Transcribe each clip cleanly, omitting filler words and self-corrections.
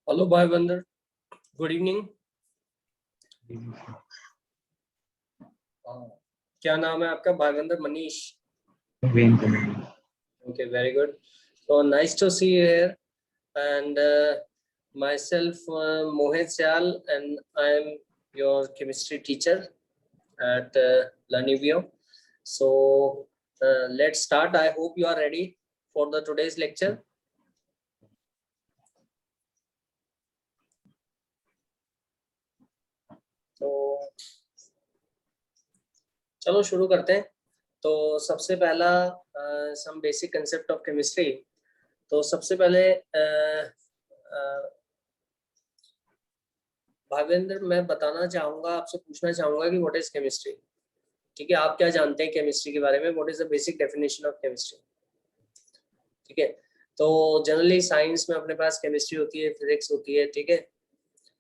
Hello भाई बंदर, good evening. क्या नाम है आपका? भाई बंदर Manish. Okay, very good. So nice to see you here. And myself, Mohit Syal, and I'm your chemistry teacher at Lanivio. So let's start. I hope you are ready for the today's lecture. तो चलो शुरू करते हैं। तो सबसे पहला some basic concept of chemistry. तो सबसे पहले भावेंद्र, मैं बताना चाहूंगा, आपसे पूछना चाहूंगा कि व्हाट इज केमिस्ट्री। ठीक है, आप क्या जानते हैं केमिस्ट्री के बारे में? What is the basic definition of chemistry? ठीक है, तो जनरली साइंस में अपने पास केमिस्ट्री होती है, फिजिक्स होती है। ठीक है,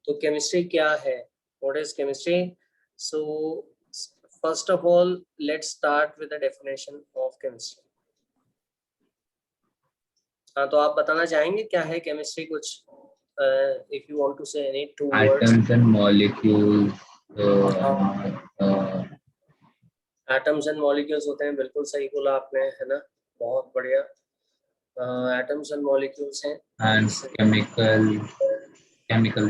तो केमिस्ट्री क्या है? What is chemistry? So first of all let's start with the definition of chemistry. हाँ, तो आप बताना चाहेंगे क्या है केमिस्ट्री? कुछ if you want to say any two words. Atoms and molecules. Atoms and molecules होते हैं, बिल्कुल सही बोला आपने, है ना? बहुत बढ़िया। एटम्स एंड मॉलिक्यूल्स हैं। And chemical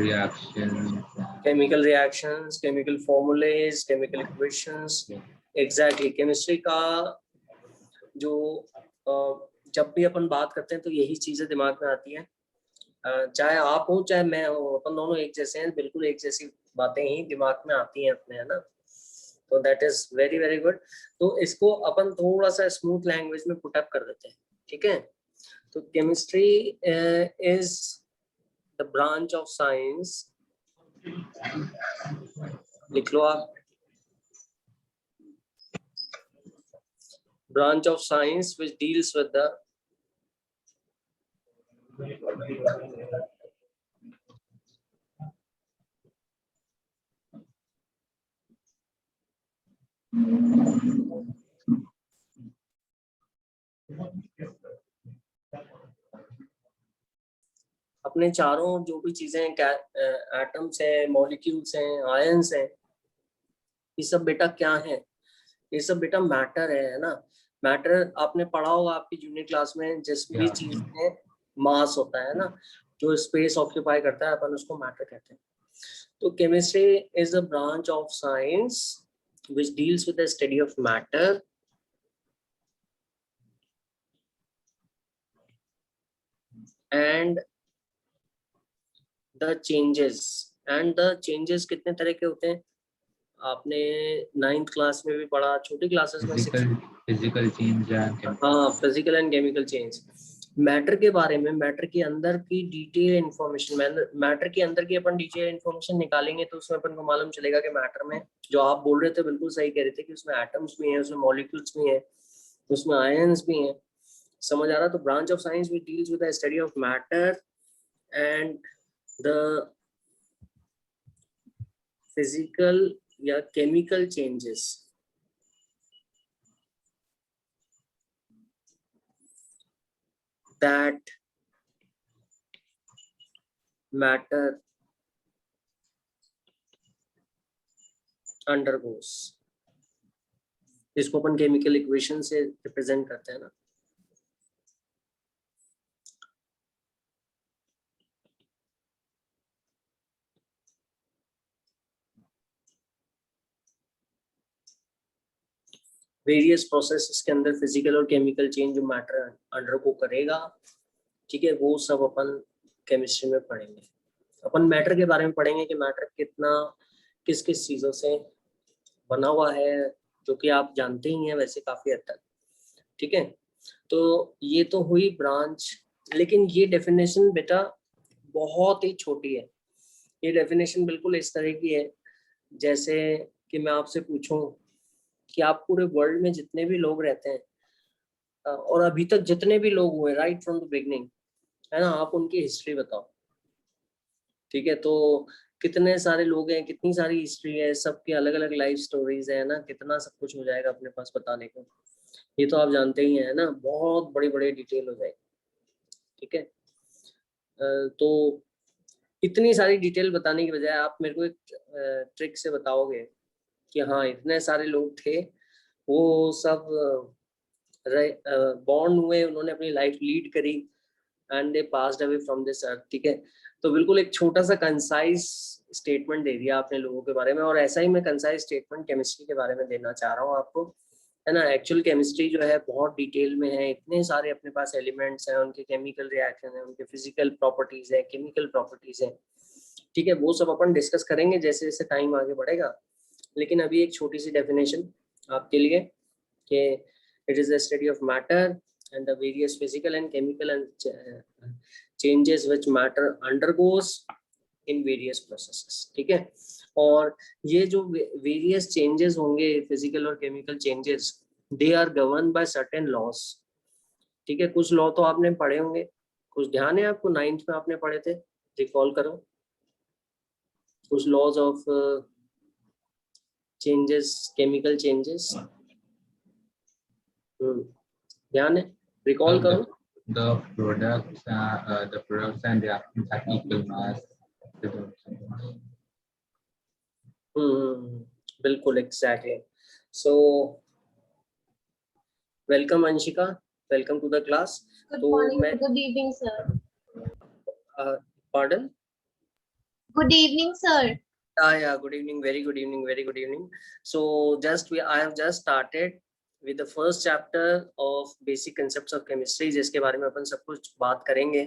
reactions, chemical formulas, chemical equations. Exactly, chemistry का जो जब भी अपन बात करते हैं तो यही चीजें दिमाग में आती हैं। चाहे आप हो चाहे मैं हो, अपन दोनों एक जैसे हैं, बिल्कुल एक जैसी बातें ही दिमाग में आती हैं अपने, है ना? तो that is very very good. तो इसको अपन थोड़ा सा स्मूथ लैंग्वेज में पुट अप कर देते हैं। ठीक है, तो chemistry is the branch of science, लिख लो आप, branch of science which deals with the अपने चारों जो भी चीजें हैं, एटम्स हैं, मॉलिक्यूल्स हैं, आयंस हैं, ये सब बेटा क्या है? ये सब बेटा मैटर है ना? मैटर आपने पढ़ा होगा आपकी जूनियर क्लास में, जिस भी चीज में मास होता है ना, जो स्पेस ऑक्यूपाई करता है, अपन उसको मैटर कहते हैं। तो chemistry is a branch of science which deals with the study of matter and the changes कितने तरह के होते हैं? आपने 9th क्लास में भी पढ़ा, छोटी क्लासेस में फिजिकल चेंज, हाँ, physical and chemical change. Matter के बारे में, मैटर के अंदर की डिटेल इंफॉर्मेशन, मैटर के अंदर की अपन डिटेल इंफॉर्मेशन निकालेंगे तो उसमें अपन को मालूम चलेगा कि मैटर में जो आप बोल रहे थे बिल्कुल सही कह रहे थे कि उसमें एटम्स भी हैं, उसमें मॉलिक्यूल्स भी हैं, उसमें आयंस भी हैं। समझ आ रहा? तो branch of science which deals with the study of matter and the physical या chemical changes that matter undergoes। इसको अपन केमिकल इक्वेशन से रिप्रेजेंट करते हैं ना। वेरियस प्रोसेसेस के अंदर फिजिकल और केमिकल चेंज जो मैटर अंडरगो करेगा, ठीक है, वो सब अपन केमिस्ट्री में पढ़ेंगे। अपन मैटर के बारे में पढ़ेंगे कि मैटर कितना, किस किस चीजों से बना हुआ है, जो कि आप जानते ही हैं वैसे काफी हद तक। ठीक है, तो ये तो हुई ब्रांच, लेकिन ये डेफिनेशन बेटा बहुत ही छोटी है। ये डेफिनेशन बिल्कुल इस तरह की है जैसे कि मैं आपसे पूछूं कि आप पूरे वर्ल्ड में जितने भी लोग रहते हैं और अभी तक जितने भी लोग हुए राइट फ्रॉम द बिगनिंग, है ना, आप उनकी हिस्ट्री बताओ। ठीक है, तो कितने सारे लोग हैं, कितनी सारी हिस्ट्री है, सबके अलग अलग लाइफ स्टोरीज है ना, कितना सब कुछ हो जाएगा अपने पास बताने को। ये तो आप जानते ही हैं ना, बहुत बड़ी बड़ी डिटेल हो जाएगी। ठीक है, तो इतनी सारी डिटेल बताने की बजाय आप मेरे को एक ट्रिक से बताओगे कि हाँ इतने सारे लोग थे, वो सब बॉर्न हुए, उन्होंने अपनी लाइफ लीड करी and they passed away from this earth, ठीक है। तो बिल्कुल एक छोटा सा कंसाइज स्टेटमेंट दे दिया आपने लोगों के बारे में, और ऐसा ही मैं कंसाइज स्टेटमेंट केमिस्ट्री के बारे में देना चाह रहा हूँ आपको, है ना। एक्चुअल केमिस्ट्री जो है बहुत डिटेल में है, इतने सारे अपने पास एलिमेंट्स हैं, उनके केमिकल रिएक्शन है, उनके फिजिकल प्रॉपर्टीज है, केमिकल प्रॉपर्टीज है, ठीक है। वो सब अपन डिस्कस करेंगे जैसे जैसे टाइम आगे बढ़ेगा। लेकिन अभी एक छोटी सी डेफिनेशन आपके लिए कि it is the study of matter and the various physical and chemical and changes which matter undergoes in various processes, ठीक है। और ये जो वेरियस चेंजेस होंगे, फिजिकल और chemical changes, they are govern by certain laws, ठीक है। कुछ लॉ तो आपने पढ़े होंगे, कुछ ध्यान है आपको, 9th में आपने पढ़े थे, रिकॉल करो कुछ laws of changes, chemical changes, ध्यान है, रिकॉल करो। The products and reactions have equal mass. बिल्कुल exactly. So welcome Anshika, welcome to the class. Good तो morning, मैं good evening, sir. Pardon, Good evening, sir. yeah, good evening, very good evening, very good evening. So I have just started with the first chapter of basic concepts of chemistry, जिसके बारे में अपन सब कुछ बात करेंगे,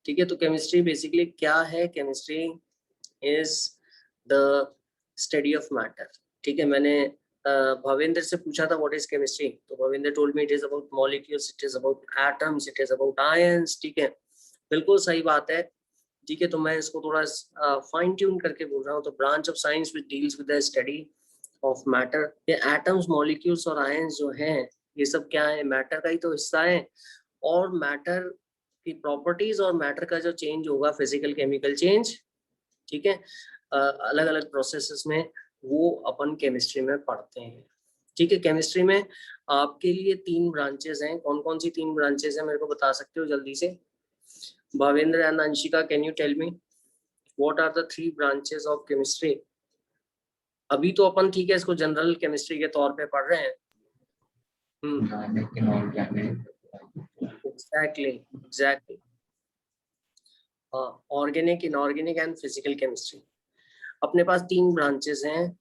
ठीक है। तो केमिस्ट्री बेसिकली क्या है? Chemistry is the study of matter, ठीक है। मैंने भवेंद्र से पूछा था व्हाट इज केमिस्ट्री, तो Bhavendra told me it is about molecules, it is about atoms, it is about ions, ठीक है। बिल्कुल सही बात है, ठीक है। तो मैं इसको थोड़ा फाइन ट्यून करके बोल रहा हूँ। तो branch of science which deals with the study of matter. ये एटम्स, मॉलिक्यूल्स और आयंस जो हैं, ये सब क्या है? मैटर का ही तो हिस्सा है। और मैटर की प्रॉपर्टीज और मैटर का जो चेंज होगा, फिजिकल केमिकल चेंज, ठीक है, अलग अलग प्रोसेसेस में, वो अपन केमिस्ट्री में पढ़ते हैं, ठीक है। केमिस्ट्री में आपके लिए 3 ब्रांचेस हैं। कौन कौन सी 3 ब्रांचेस हैं मेरे को बता सकते हो जल्दी से? Bhavendra and Anshika, can you tell me what are the 3 branches of chemistry? अभी तो अपन, ठीक है, इसको जनरल केमिस्ट्री के तौर पे पढ़ रहे हैं। Exactly organic, inorganic and physical chemistry. अपने पास 3 ब्रांचेस हैं,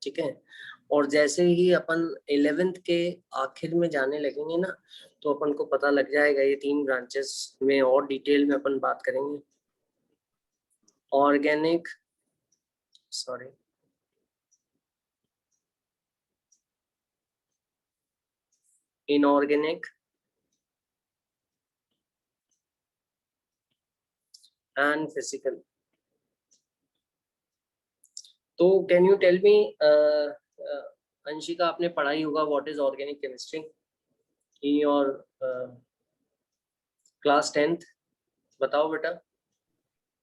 ठीक है। और जैसे ही अपन 11th के आखिर में जाने लगेंगे ना, तो अपन को पता लग जाएगा ये 3 ब्रांचेस में, और डिटेल में अपन बात करेंगे। Organic, sorry, inorganic and physical. तो can you tell me, Anshika, आपने पढ़ा ही होगा what is organic chemistry in your class 10th, बताओ बेटा।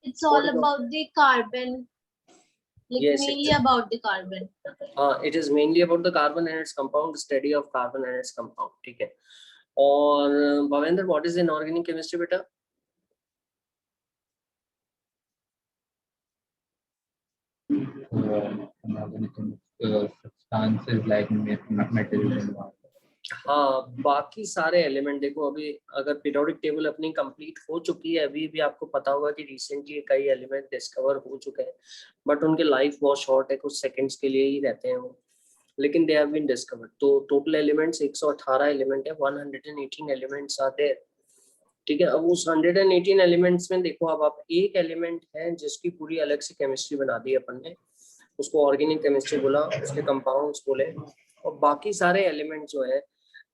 It's all about the carbon. Like Yes, mainly it's- about the carbon. it is mainly about the carbon and its compound, study of carbon and its compound, ठीक है। और Bhavendra, what is inorganic chemistry बेटा? Substances like metal and water. हाँ, बाकी सारे element देखो, अभी अगर पीरियोडिक टेबल अपनी कंप्लीट हो चुकी है, अभी भी आपको पता होगा कि रिसेंटली कई एलिमेंट डिस्कवर हो चुके हैं, बट उनके लाइफ बहुत शॉर्ट है, कुछ सेकंड्स के लिए ही रहते हैं वो, लेकिन दे हैव बीन डिस्कवर्ड। तो टोटल एलिमेंट्स 118 एलिमेंट है, 118 एलिमेंट्स आते हैं, ठीक है। अब उस 118 एलिमेंट्स में देखो, अब आप एक एलिमेंट है जिसकी पूरी अलग से केमिस्ट्री बना दी अपन ने, उसको ऑर्गेनिक केमिस्ट्री बोला, उसके कंपाउंड्स बोले, और बाकी सारे एलिमेंट जो है,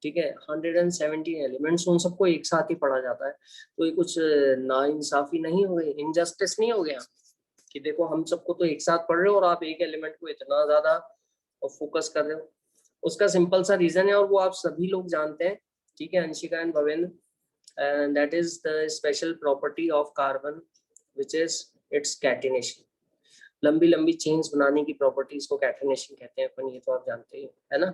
ठीक है, 117 एलिमेंट्स, उन सबको एक साथ ही पढ़ा जाता है। तो ये कुछ नाइंसाफी नहीं हो गई, इनजस्टिस नहीं हो गया कि देखो हम सबको तो एक साथ पढ़ रहे हो और आप एक एलिमेंट को इतना ज्यादा फोकस कर रहे हो? उसका सिंपल सा रीजन है, और वो आप सभी लोग जानते हैं, ठीक है, Anshika and Bhavendra, and that is the special property of carbon, which is its catenation. लंबी लंबी चेन्स बनाने की प्रॉपर्टीज को कैटेनेशन कहते हैं अपन, ये तो आप जानते ही है ना।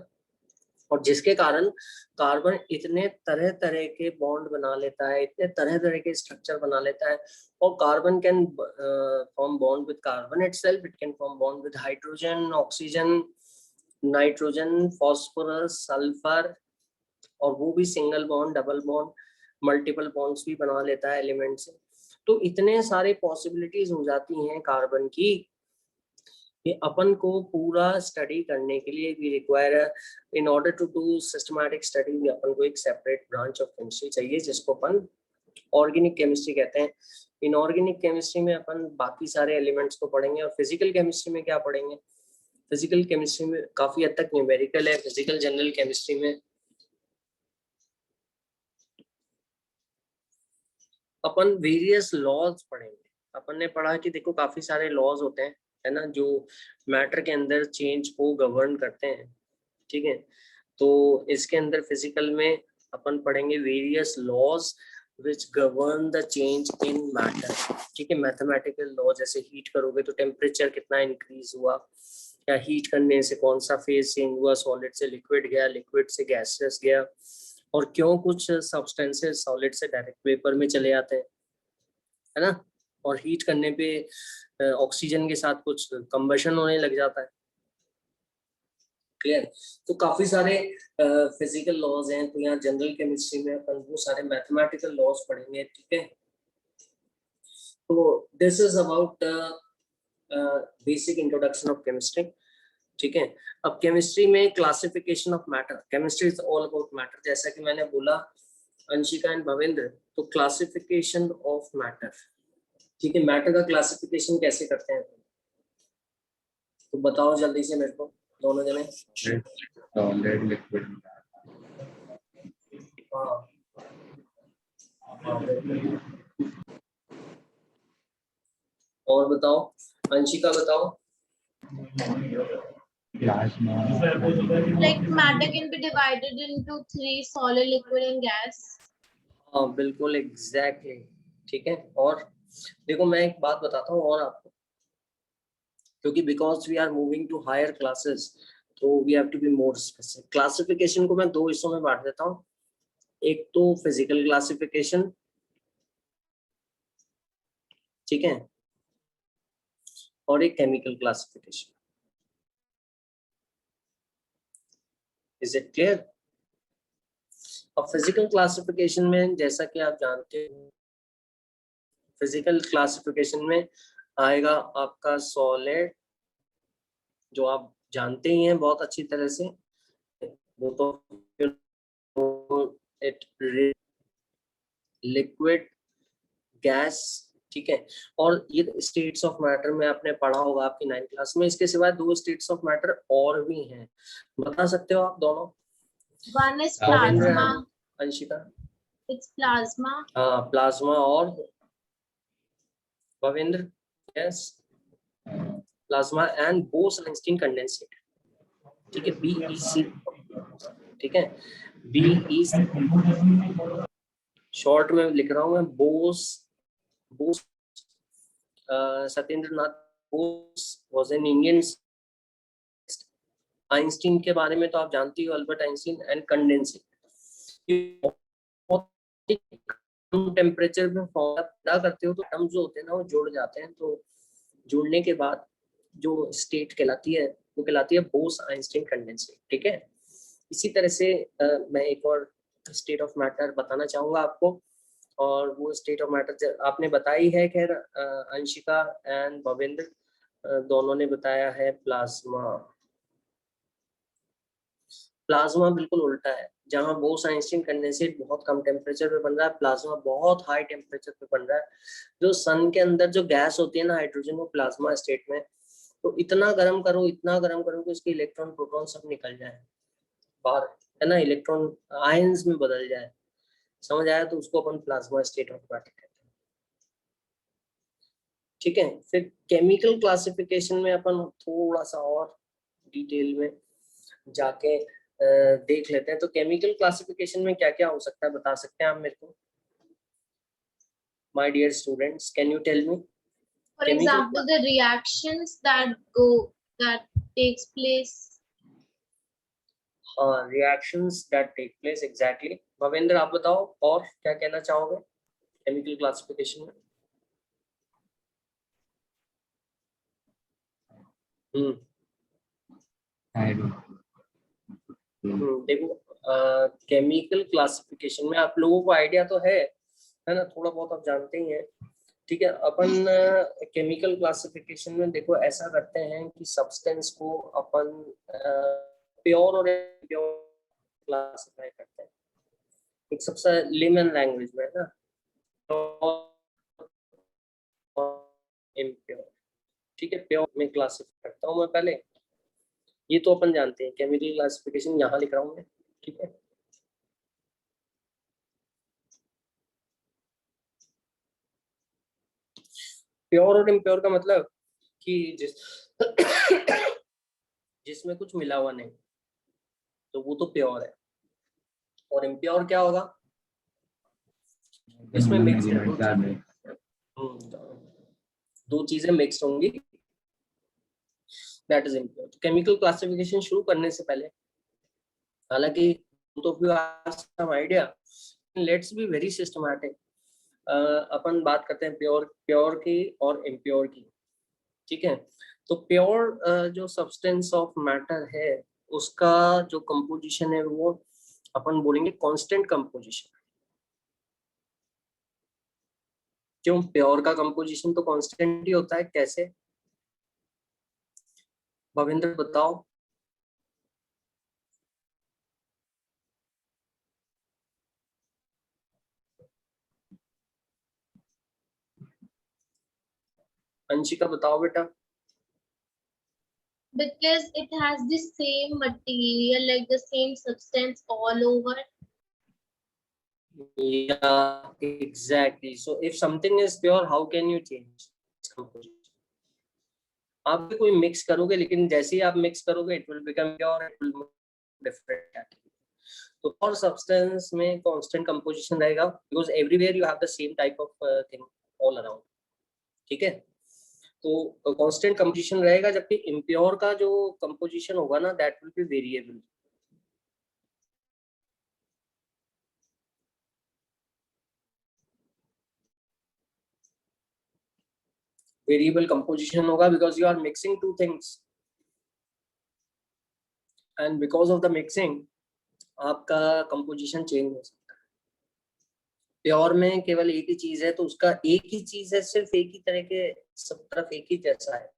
और जिसके कारण कार्बन इतने तरह तरह के बॉन्ड बना लेता है, इतने तरह तरह के स्ट्रक्चर बना लेता है। और carbon can form bond with carbon itself, it can form bond with hydrogen, oxygen, nitrogen, phosphorus, sulphur, और वो भी single bond, double bond, multiple bonds भी बना लेता है एलिमेंट से। तो इतने सारे पॉसिबिलिटीज हो जाती हैं कार्बन की कि अपन को पूरा स्टडी करने के लिए भी रिक्वायर है। In order to do systematic study अपन को एक सेपरेट ब्रांच ऑफ केमिस्ट्री चाहिए, जिसको अपन ऑर्गेनिक केमिस्ट्री कहते हैं। इनऑर्गेनिक केमिस्ट्री में अपन बाकी सारे एलिमेंट्स को पढ़ेंगे। और फिजिकल केमिस्ट्री में क्या पढ़ेंगे? फिजिकल केमिस्ट्री में काफी हद तक न्यूमेरिकल है। फिजिकल जनरल केमिस्ट्री में अपन वेरियस लॉज पढ़ेंगे। अपन ने पढ़ा कि देखो काफी सारे लॉज होते हैं, है ना, जो मैटर के अंदर चेंज को गवर्न करते हैं, ठीक है। तो इसके अंदर फिजिकल में अपन पढ़ेंगे various laws which govern the change in matter, ठीक है। मैथमेटिकल लॉ, जैसे हीट करोगे तो टेम्परेचर कितना इंक्रीज हुआ, या हीट करने से कौन सा फेज चेंज हुआ, सॉलिड से लिक्विड गया, लिक्विड से गैसेस गया, और क्यों कुछ सब्सटेंसेस सॉलिड से डायरेक्ट वेपर में चले आते हैं, है ना। और हीट करने पे ऑक्सीजन के साथ कुछ कंबशन होने लग जाता है। क्लियर? तो काफी सारे फिजिकल लॉज हैं। तो यहाँ जनरल केमिस्ट्री में अपन वो सारे मैथमेटिकल लॉज पढ़ेंगे, ठीक है। तो this is about basic introduction of chemistry, ठीक है। अब केमिस्ट्री में classification of matter, chemistry is all about matter, जैसा कि मैंने बोला अंशिका एंड भवेंद्र। तो क्लासिफिकेशन ऑफ मैटर, ठीक है। मैटर का क्लासिफिकेशन कैसे करते हैं तो बताओ जल्दी से मेरे को, दोनों जने। Solid, liquid. हाँ, और बताओ, अंशिका बताओ। Plasma. Like matter can be divided into 3: solid, liquid, and gas. हाँ बिल्कुल, एग्जैक्टली, ठीक है। और देखो मैं एक बात बताता हूँ और आपको, क्योंकि because we are moving to higher classes, तो we have to be more specific. Classification को मैं दो हिस्सों में बांट देता हूँ, एक तो फिजिकल क्लासिफिकेशन, ठीक है, और एक chemical classification. Is it clear? अब फिजिकल क्लासिफिकेशन में जैसा कि आप जानते हो, फिजिकल क्लासिफिकेशन में आएगा आपका सॉलिड, जो आप जानते ही हैं बहुत अच्छी तरह से, वो तो इट, लिक्विड, गैस, ठीक है। और ये स्टेट्स ऑफ मैटर में आपने पढ़ा होगा आपकी 9th क्लास में। इसके सिवाय दो स्टेट्स ऑफ मैटर और भी हैं, बता सकते हो आप दोनों? One is Bhavendra plasma. and Anshika. It's plasma. हाँ, प्लाज्मा और Bhavendra? Yes, plasma and Bose-Einstein condensate, ठीक है, BEC, ठीक है, BEC शॉर्ट में लिख रहा हूँ मैं। Bose Satyendra Nath Bose was an Indian. Einstein के बारे में तो आप जानती हो, अल्बर्ट आइंस्टीन एंड कंडेंसेट। कम टेम्परेचर में फॉर्म पैदा करते हो तो एटम्स जो होते हैं ना वो जुड़ जाते हैं। तो जुड़ने के बाद जो स्टेट कहलाती है वो कहलाती है बोस-आइंस्टीन कंडेंसेट, ठीक है। इसी तरह से मैं एक और स्टेट ऑफ मैटर बताना चाहूंगा आपको, और वो स्टेट ऑफ मैटर आपने बताई है। खैर अंशिका एंड भवेंद्र दोनों ने बताया है प्लाज्मा। प्लाज्मा बिल्कुल उल्टा है, जहां बोस-आइंस्टीन कंडेंसेट बहुत कम टेम्परेचर पे बन रहा है, प्लाज्मा बहुत हाई टेम्परेचर पे बन रहा है। जो सन के अंदर जो गैस होती है ना, हाइड्रोजन, वो प्लाज्मा स्टेट में, तो इतना गर्म करो, इतना गर्म करो कि उसके इलेक्ट्रॉन प्रोटॉन सब निकल जाए बाहर, है ना, इलेक्ट्रॉन आयंस में बदल जाए। समझ आया? तो उसको अपन प्लाज्मा स्टेट ऑफ मैटर कहते हैं, ठीक है। फिर केमिकल क्लासिफिकेशन में अपन थोड़ा सा और डिटेल में जाके देख लेते हैं। तो केमिकल क्लासिफिकेशन में क्या क्या हो सकता है बता सकते हैं आप मेरे को? My dear students, can you tell me? For example, the reactions that takes place. हाँ, reactions that take place, exactly. Bhavendra आप बताओ और क्या कहना चाहोगे केमिकल क्लासिफिकेशन में? I don't. देखो, केमिकल क्लासिफिकेशन में आप लोगों को आइडिया तो है ना, थोड़ा बहुत आप जानते ही हैं। ठीक है, अपन केमिकल क्लासिफिकेशन में देखो ऐसा करते हैं कि सब्सटेंस को अपन प्योर और इम्प्योर क्लासिफाई करते हैं, एक सबसे लेमन लैंग्वेज में, है ना, इम्प्योर। ठीक है, प्योर में क्लासिफाई करता हूँ मैं पहले, ये तो अपन जानते हैं। केमिकल क्लासिफिकेशन यहाँ लिख रहा हूँ मैं, ठीक है। प्योर और इम्प्योर का मतलब कि जिसमें कुछ मिला हुआ नहीं, तो वो तो प्योर है। और इम्प्योर क्या होगा? इसमें मिक्स्ड है, दो चीजें मिक्स्ड होंगी, that is impure. Chemical classification शुरू करने से पहले, हालांकि तो some idea, let's be very systematic. अपन बात करते हैं प्योर की और इम्प्योर की, ठीक है। तो प्योर जो सब्सटेंस ऑफ मैटर है, उसका जो कंपोजिशन है वो अपन बोलेंगे कांस्टेंट कंपोजिशन। क्यों? प्योर का कंपोजिशन तो कांस्टेंट ही होता है। कैसे? भविंद्र बताओ। अंशिका बताओ बेटा। Because it has the same material, like the same substance all over. Yeah, exactly. So if something is pure, how can you change its composition? आप भी कोई मिक्स करोगे, लेकिन जैसे ही आप मिक्स करोगे it will become pure, it will different category. तो pure substance में कांस्टेंट कंपोजिशन रहेगा, because everywhere you have the same type of thing all around, ठीक है। तो कांस्टेंट कंपोजिशन रहेगा, जबकि इम्प्योर का जो कंपोजिशन होगा ना, that will be variable. Variable composition होगा because you are mixing two things, and because of the mixing आपका कंपोजिशन चेंज हो सकता है। प्योर में केवल एक ही चीज है, तो उसका एक ही चीज है, सिर्फ एक ही तरह के, सब तरफ एक ही जैसा है,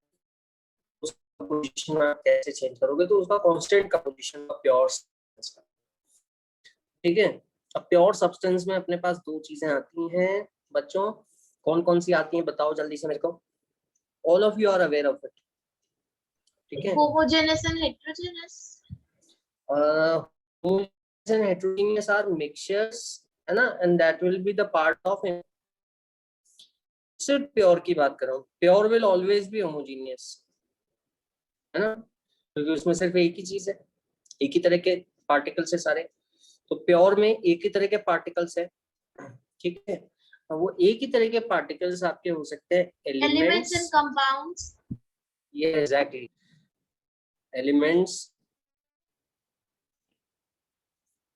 उसका कंपोजिशन आप कैसे चेंज करोगे? तो उसका कांस्टेंट कंपोजिशन का प्योर, ठीक है। अब प्योर सब्सटेंस में अपने पास दो चीजें आती हैं बच्चों, कौन कौन सी आती हैं बताओ जल्दी से मेरे को। All of you are aware of it, ठीक है। Homogeneous and heterogeneous. Homogeneous and heterogeneous are mixtures, है ना, and that will be the part of सिर्फ प्योर की बात कर रहा हूँ। Pure will always be homogeneous, है ना, क्योंकि उसमें सिर्फ एक ही चीज है, एक ही तरह के पार्टिकल्स है सारे। तो प्योर में एक ही तरह के पार्टिकल्स है, ठीक है। और वो एक ही तरह के पार्टिकल्स आपके हो सकते हैं Elements एलिमेंट्स। and compounds. ये एग्जैक्टली, एलिमेंट्स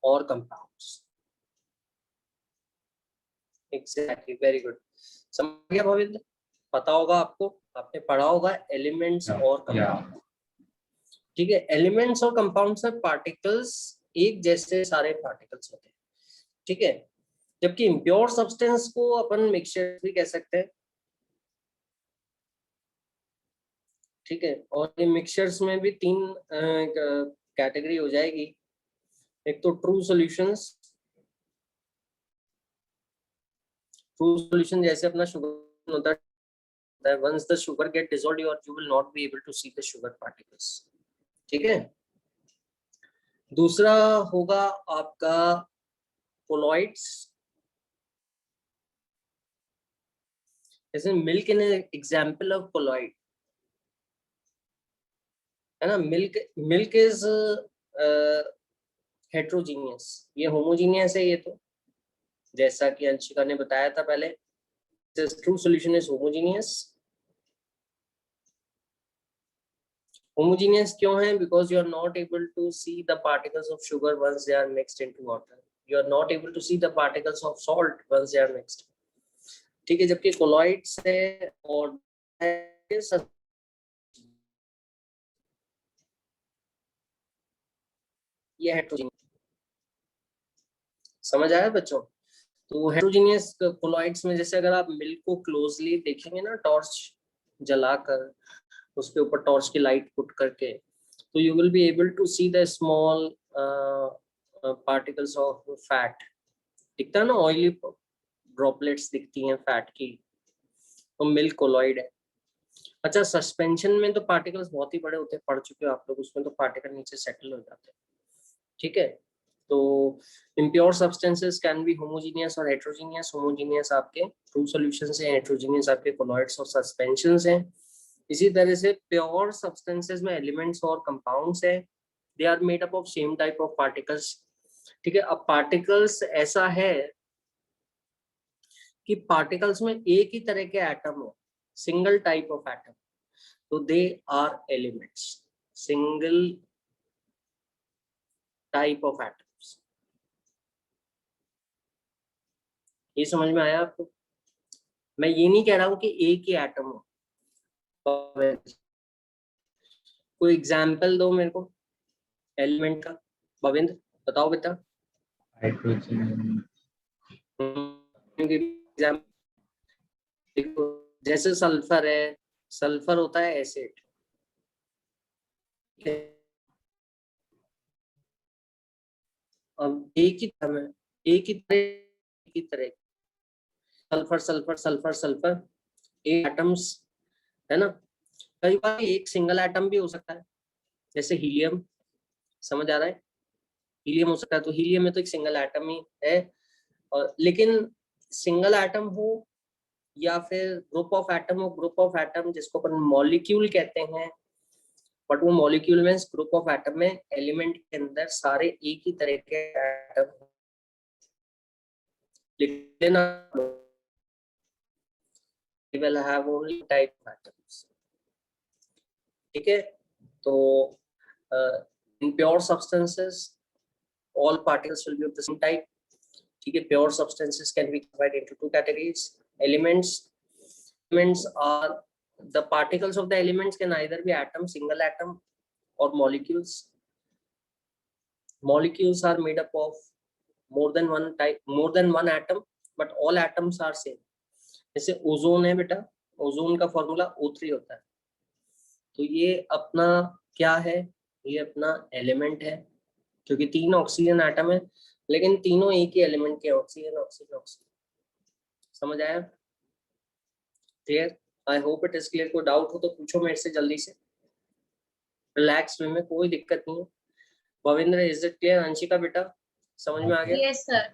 और कंपाउंड्स, एग्जैक्टली, वेरी गुड। समझ गया भविंद्र? पता होगा आपको, आपने पढ़ा होगा एलिमेंट्स और कंपाउंड, ठीक है। एलिमेंट्स और कंपाउंड्स में पार्टिकल्स एक जैसे सारे पार्टिकल्स होते हैं, ठीक है। जबकि इम्प्योर सब्सटेंस को अपन मिक्सचर भी कह सकते हैं, ठीक है। और ये मिक्सचर्स में भी तीन कैटेगरी हो जाएगी। एक तो ट्रू सॉल्यूशंस, ट्रू सॉल्यूशन जैसे अपना शुगर होता है, once the sugar get dissolved you will not be able to see the sugar particles, ठीक है। दूसरा होगा आपका कोलॉइड्स, जैसे milk in example of colloid, है ना। मिल्क इज हेट्रोजीनियस, ये होमोजीनियस है। ये तो जैसा कि अंशिका ने बताया था पहले, true solution is homogeneous, homogeneous क्यों है? Because you are not able to see the particles of sugar once they are mixed into water, you are not able to see the particles of salt once they are mixed. ठीक है, जबकि colloids है और ये heterogeneous. समझ आया बच्चों? तो हेट्रोजीनियस कोलॉइड्स में जैसे अगर आप मिल्क को क्लोजली देखेंगे ना, टॉर्च जलाकर उसके ऊपर टॉर्च की लाइट पुट करके, तो you will be able to see the small particles of fat. दिखता है ना, ऑयली ड्रॉपलेट्स दिखती हैं फैट की, तो मिल्क कोलॉइड है। अच्छा, सस्पेंशन में तो पार्टिकल्स बहुत ही बड़े होते हैं, पढ़ चुके हो आप लोग, उसमें तो पार्टिकल नीचे सेटल हो जाते हैं। ठीक है, तो impure substances can be homogeneous और हेट्रोजीनियस। होमोजीनियस आपके ट्रू सॉल्यूशंस हैं, हेट्रोजीनियस आपके कोलॉइड्स और सस्पेंशंस हैं। इसी तरह से प्योर सब्सटेंसेस में एलिमेंट्स और कंपाउंड्स हैं, they are made up of same type of particles. ठीक है, अब पार्टिकल्स ऐसा है कि पार्टिकल्स में एक ही तरह के एटम हो, सिंगल टाइप ऑफ एटम, तो they are elements, single type of atoms. ये समझ में आया आपको? मैं ये नहीं कह रहा हूं कि एक ही एटम हो। कोई एग्जाम्पल दो मेरे को एलिमेंट का, भविंद्र बताओ बेटा। हाइड्रोजन, देखो, जैसे सल्फर है, सल्फर होता है एसिड, अब एक ही तरह में, एक ही तरह सल्फर सल्फर सल्फर सल्फर एक एटम्स है ना। कई बार एक सिंगल एटम भी हो सकता है, जैसे हीलियम, समझ आ रहा है? हीलियम हो सकता है, तो हीलियम में तो एक सिंगल एटम ही है। और लेकिन सिंगल एटम हो या फिर ग्रुप ऑफ एटम हो, ग्रुप ऑफ एटम जिसको अपन मॉलिक्यूल कहते हैं, बट वो मॉलिक्यूल में ग्रुप ऑफ एटम में एलिमेंट के अंदर सारे एक ही तरह के एटम लिख लेना, will have only type of atoms। ठीक है, तो in pure substances all particles will be of the same type। ठीक है, pure substances can be divided into two categories, elements are the particles of the elements can either be atom, single atom or molecules। Molecules are made up of more than one atom, but all atoms are same। जैसे ozone है बेटा, ozone का formula O3 होता है, तो ये अपना क्या है? ये अपना एलिमेंट है, क्योंकि 3 ऑक्सीजन एटम है, लेकिन तीनों एक ही एलिमेंट के, ऑक्सीजन ऑक्सीजन ऑक्सीजन। समझ आया? Clear? I hope it is clear. कोई डाउट हो तो पूछो मेरे से जल्दी से, रिलैक्स वे में, कोई दिक्कत नहीं है। भविंद्र, इज इट क्लियर? अंशिका बेटा समझ में आ गया? Yes, sir.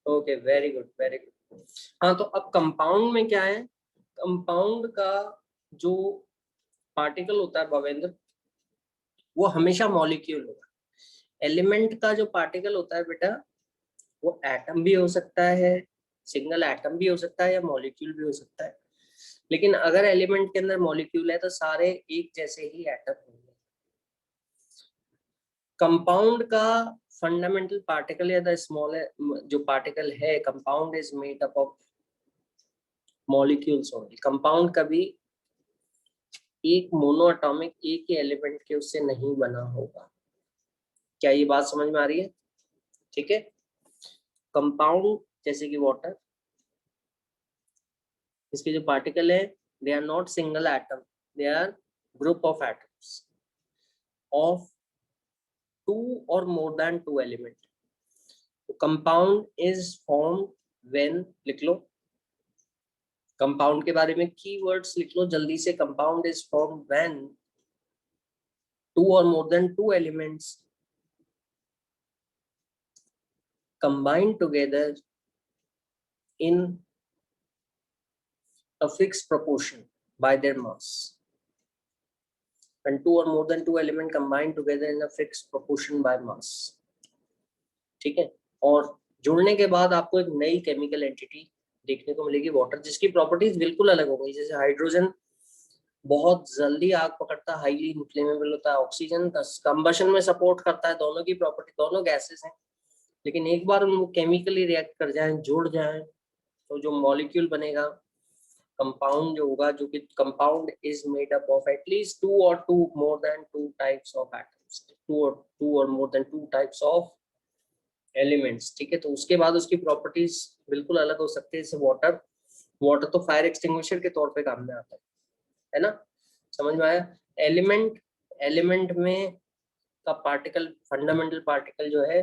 Okay, very good very good. हाँ, तो अब कंपाउंड में क्या है? कंपाउंड का जो पार्टिकल होता है भवेंद्र, वो हमेशा मॉलिक्यूल होगा। एलिमेंट का जो पार्टिकल होता है बेटा, वो एटम भी हो सकता है, सिंगल एटम भी हो सकता है, या मॉलिक्यूल भी हो सकता है। लेकिन अगर एलिमेंट के अंदर मॉलिक्यूल है तो सारे एक जैसे ही एटम होंगे। कंपाउंड का फंडामेंटल पार्टिकल या द स्मॉल जो पार्टिकल है, compound is made up of molecules only. Compound कभी एक मोनोएटॉमिक एक ही एलिमेंट के उससे नहीं बना होगा। क्या ये बात समझ में आ रही है? ठीक है, कंपाउंड जैसे कि वाटर, इसके जो पार्टिकल है, they are not single atom, they are group of atoms of 2 or more than 2 element. Compound is formed when, लिख लो कंपाउंड के बारे में कीवर्ड्स लिख लो जल्दी से। Compound is formed when 2 or more than 2 elements combine together in a fixed proportion by their mass। When 2 or more than 2 elements combine together in a fixed proportion by mass। ठीक है, और जुड़ने के बाद आपको एक नई केमिकल एंटिटी देखने को मिलेगी, वाटर, जिसकी प्रॉपर्टीज बिल्कुल अलग हो गई। जैसे हाइड्रोजन बहुत जल्दी आग पकड़ता है, हाईली इन्फ्लेमेबल होता है, ऑक्सीजन कंबशन में सपोर्ट करता है, दोनों की प्रॉपर्टी, दोनों गैसेस हैं, लेकिन एक बार उनको केमिकली रिएक्ट कर जाए, जुड़ जाए, तो जो मॉलिक्यूल बनेगा, कंपाउंड जो होगा, जो कि compound is made up of at least two more than two types of atoms, two और more than two types of elements, ठीक है। तो उसके बाद उसकी प्रॉपर्टीज बिल्कुल अलग हो सकती है। जैसे वाटर, वाटर तो फायर एक्सटिंग्विशर के तौर पे काम में आता है ना, समझ में आया। एलिमेंट, एलिमेंट में का पार्टिकल, फंडामेंटल पार्टिकल जो है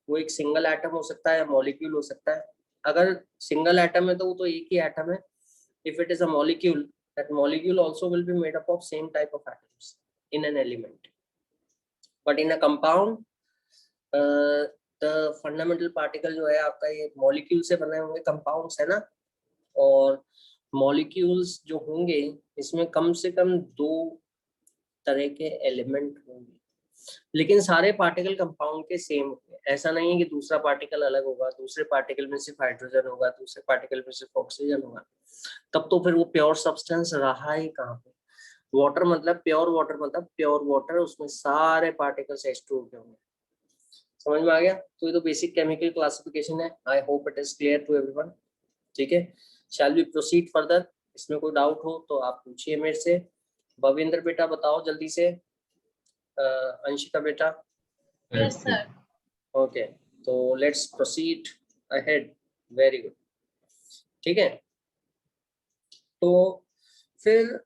वो एक सिंगल एटम हो सकता है, मॉलिक्यूल हो सकता है। अगर सिंगल एटम है तो वो तो एक ही एटम है। If it is a molecule, that molecule also will be made up of same type of atoms in an element, but in a compound the fundamental particle जो है आपका, ये मॉलिक्यूल से बने होंगे, कंपाउंड्स है ना, और मॉलिक्यूल्स जो होंगे इसमें कम से कम दो तरह के एलिमेंट होंगे, लेकिन सारे पार्टिकल कंपाउंड के सेम होंगे। ऐसा नहीं है कि दूसरा पार्टिकल अलग होगा, दूसरे पार्टिकल में सिर्फ हाइड्रोजन होगा, दूसरे पार्टिकल में सिर्फ ऑक्सीजन होगा, तब तो फिर वो प्योर सब्सटेंस रहा ही कहाँ पे। वाटर मतलब प्योर वाटर, मतलब प्योर वाटर, उसमें सारे पार्टिकल्स H2O के होंगे। समझ में आ गया। तो ये तो बेसिक केमिकल क्लासिफिकेशन है। I hope it is clear to everyone, ठीक है। Shall we proceed further. इसमें कोई डाउट हो तो आप पूछिए मेरे से। भविंदर बेटा बताओ जल्दी से। अंशिका बेटा। Yes, sir. ओके, तो let's proceed ahead. Very good, ठीक है। तो फिर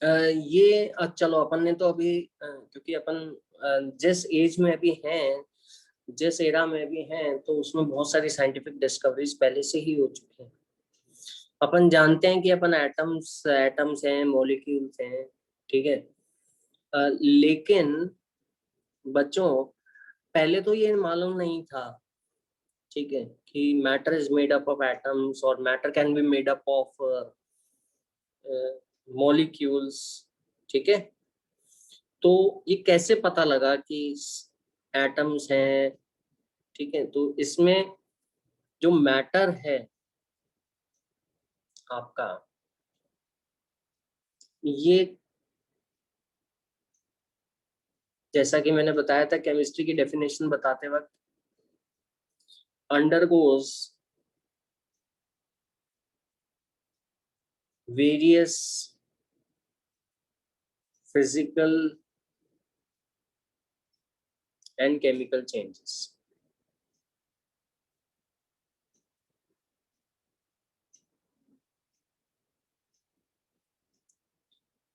ये चलो अपन ने तो अभी क्योंकि अपन जिस एज में अभी हैं, जिस एरा में भी हैं, तो उसमें बहुत सारी साइंटिफिक डिस्कवरीज पहले से ही हो चुकी हैं। अपन जानते हैं कि अपन एटम्स, एटम्स हैं, मॉलिक्यूल्स हैं, ठीक है। लेकिन बच्चों, पहले तो ये मालूम नहीं था, ठीक है, कि matter is made up of atoms और matter can be made up of molecules, ठीक है। तो ये कैसे पता लगा कि एटम्स हैं, ठीक है। तो इसमें जो मैटर है आपका, ये जैसा कि मैंने बताया था केमिस्ट्री की डेफिनेशन बताते वक्त, undergoes various physical and chemical changes.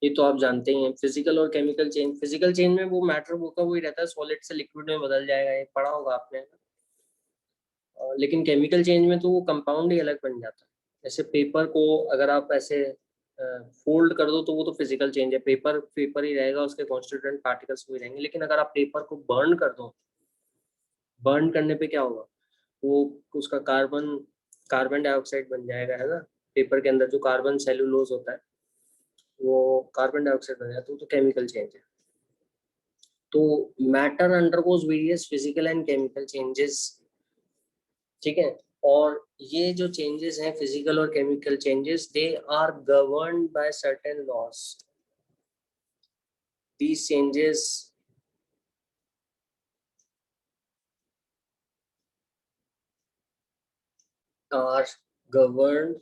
ये तो आप जानते ही हैं, फिजिकल और केमिकल चेंज। फिजिकल चेंज में वो मैटर वो का वही रहता है, सॉलिड से लिक्विड में बदल जाएगा, ये पढ़ा होगा आपने। लेकिन केमिकल चेंज में तो वो कंपाउंड ही अलग बन जाता है। जैसे पेपर को अगर आप ऐसे फोल्ड कर दो तो वो तो फिजिकल चेंज है, पेपर पेपर ही रहेगा, उसके कॉन्स्टिट्यूएंट पार्टिकल्स भी रहेंगे। लेकिन अगर आप पेपर को बर्न कर दो, बर्न करने पे क्या होगा, वो उसका कार्बन, कार्बन डाइऑक्साइड बन जाएगा, है ना। पेपर के अंदर जो कार्बन सेलुलोज होता है वो कार्बन डाइऑक्साइड बन जाता है, तो केमिकल चेंज है। तो matter undergoes various physical and chemical changes, ठीक है। और ये जो चेंजेस हैं, फिजिकल और chemical changes, they are governed by certain laws. These changes are governed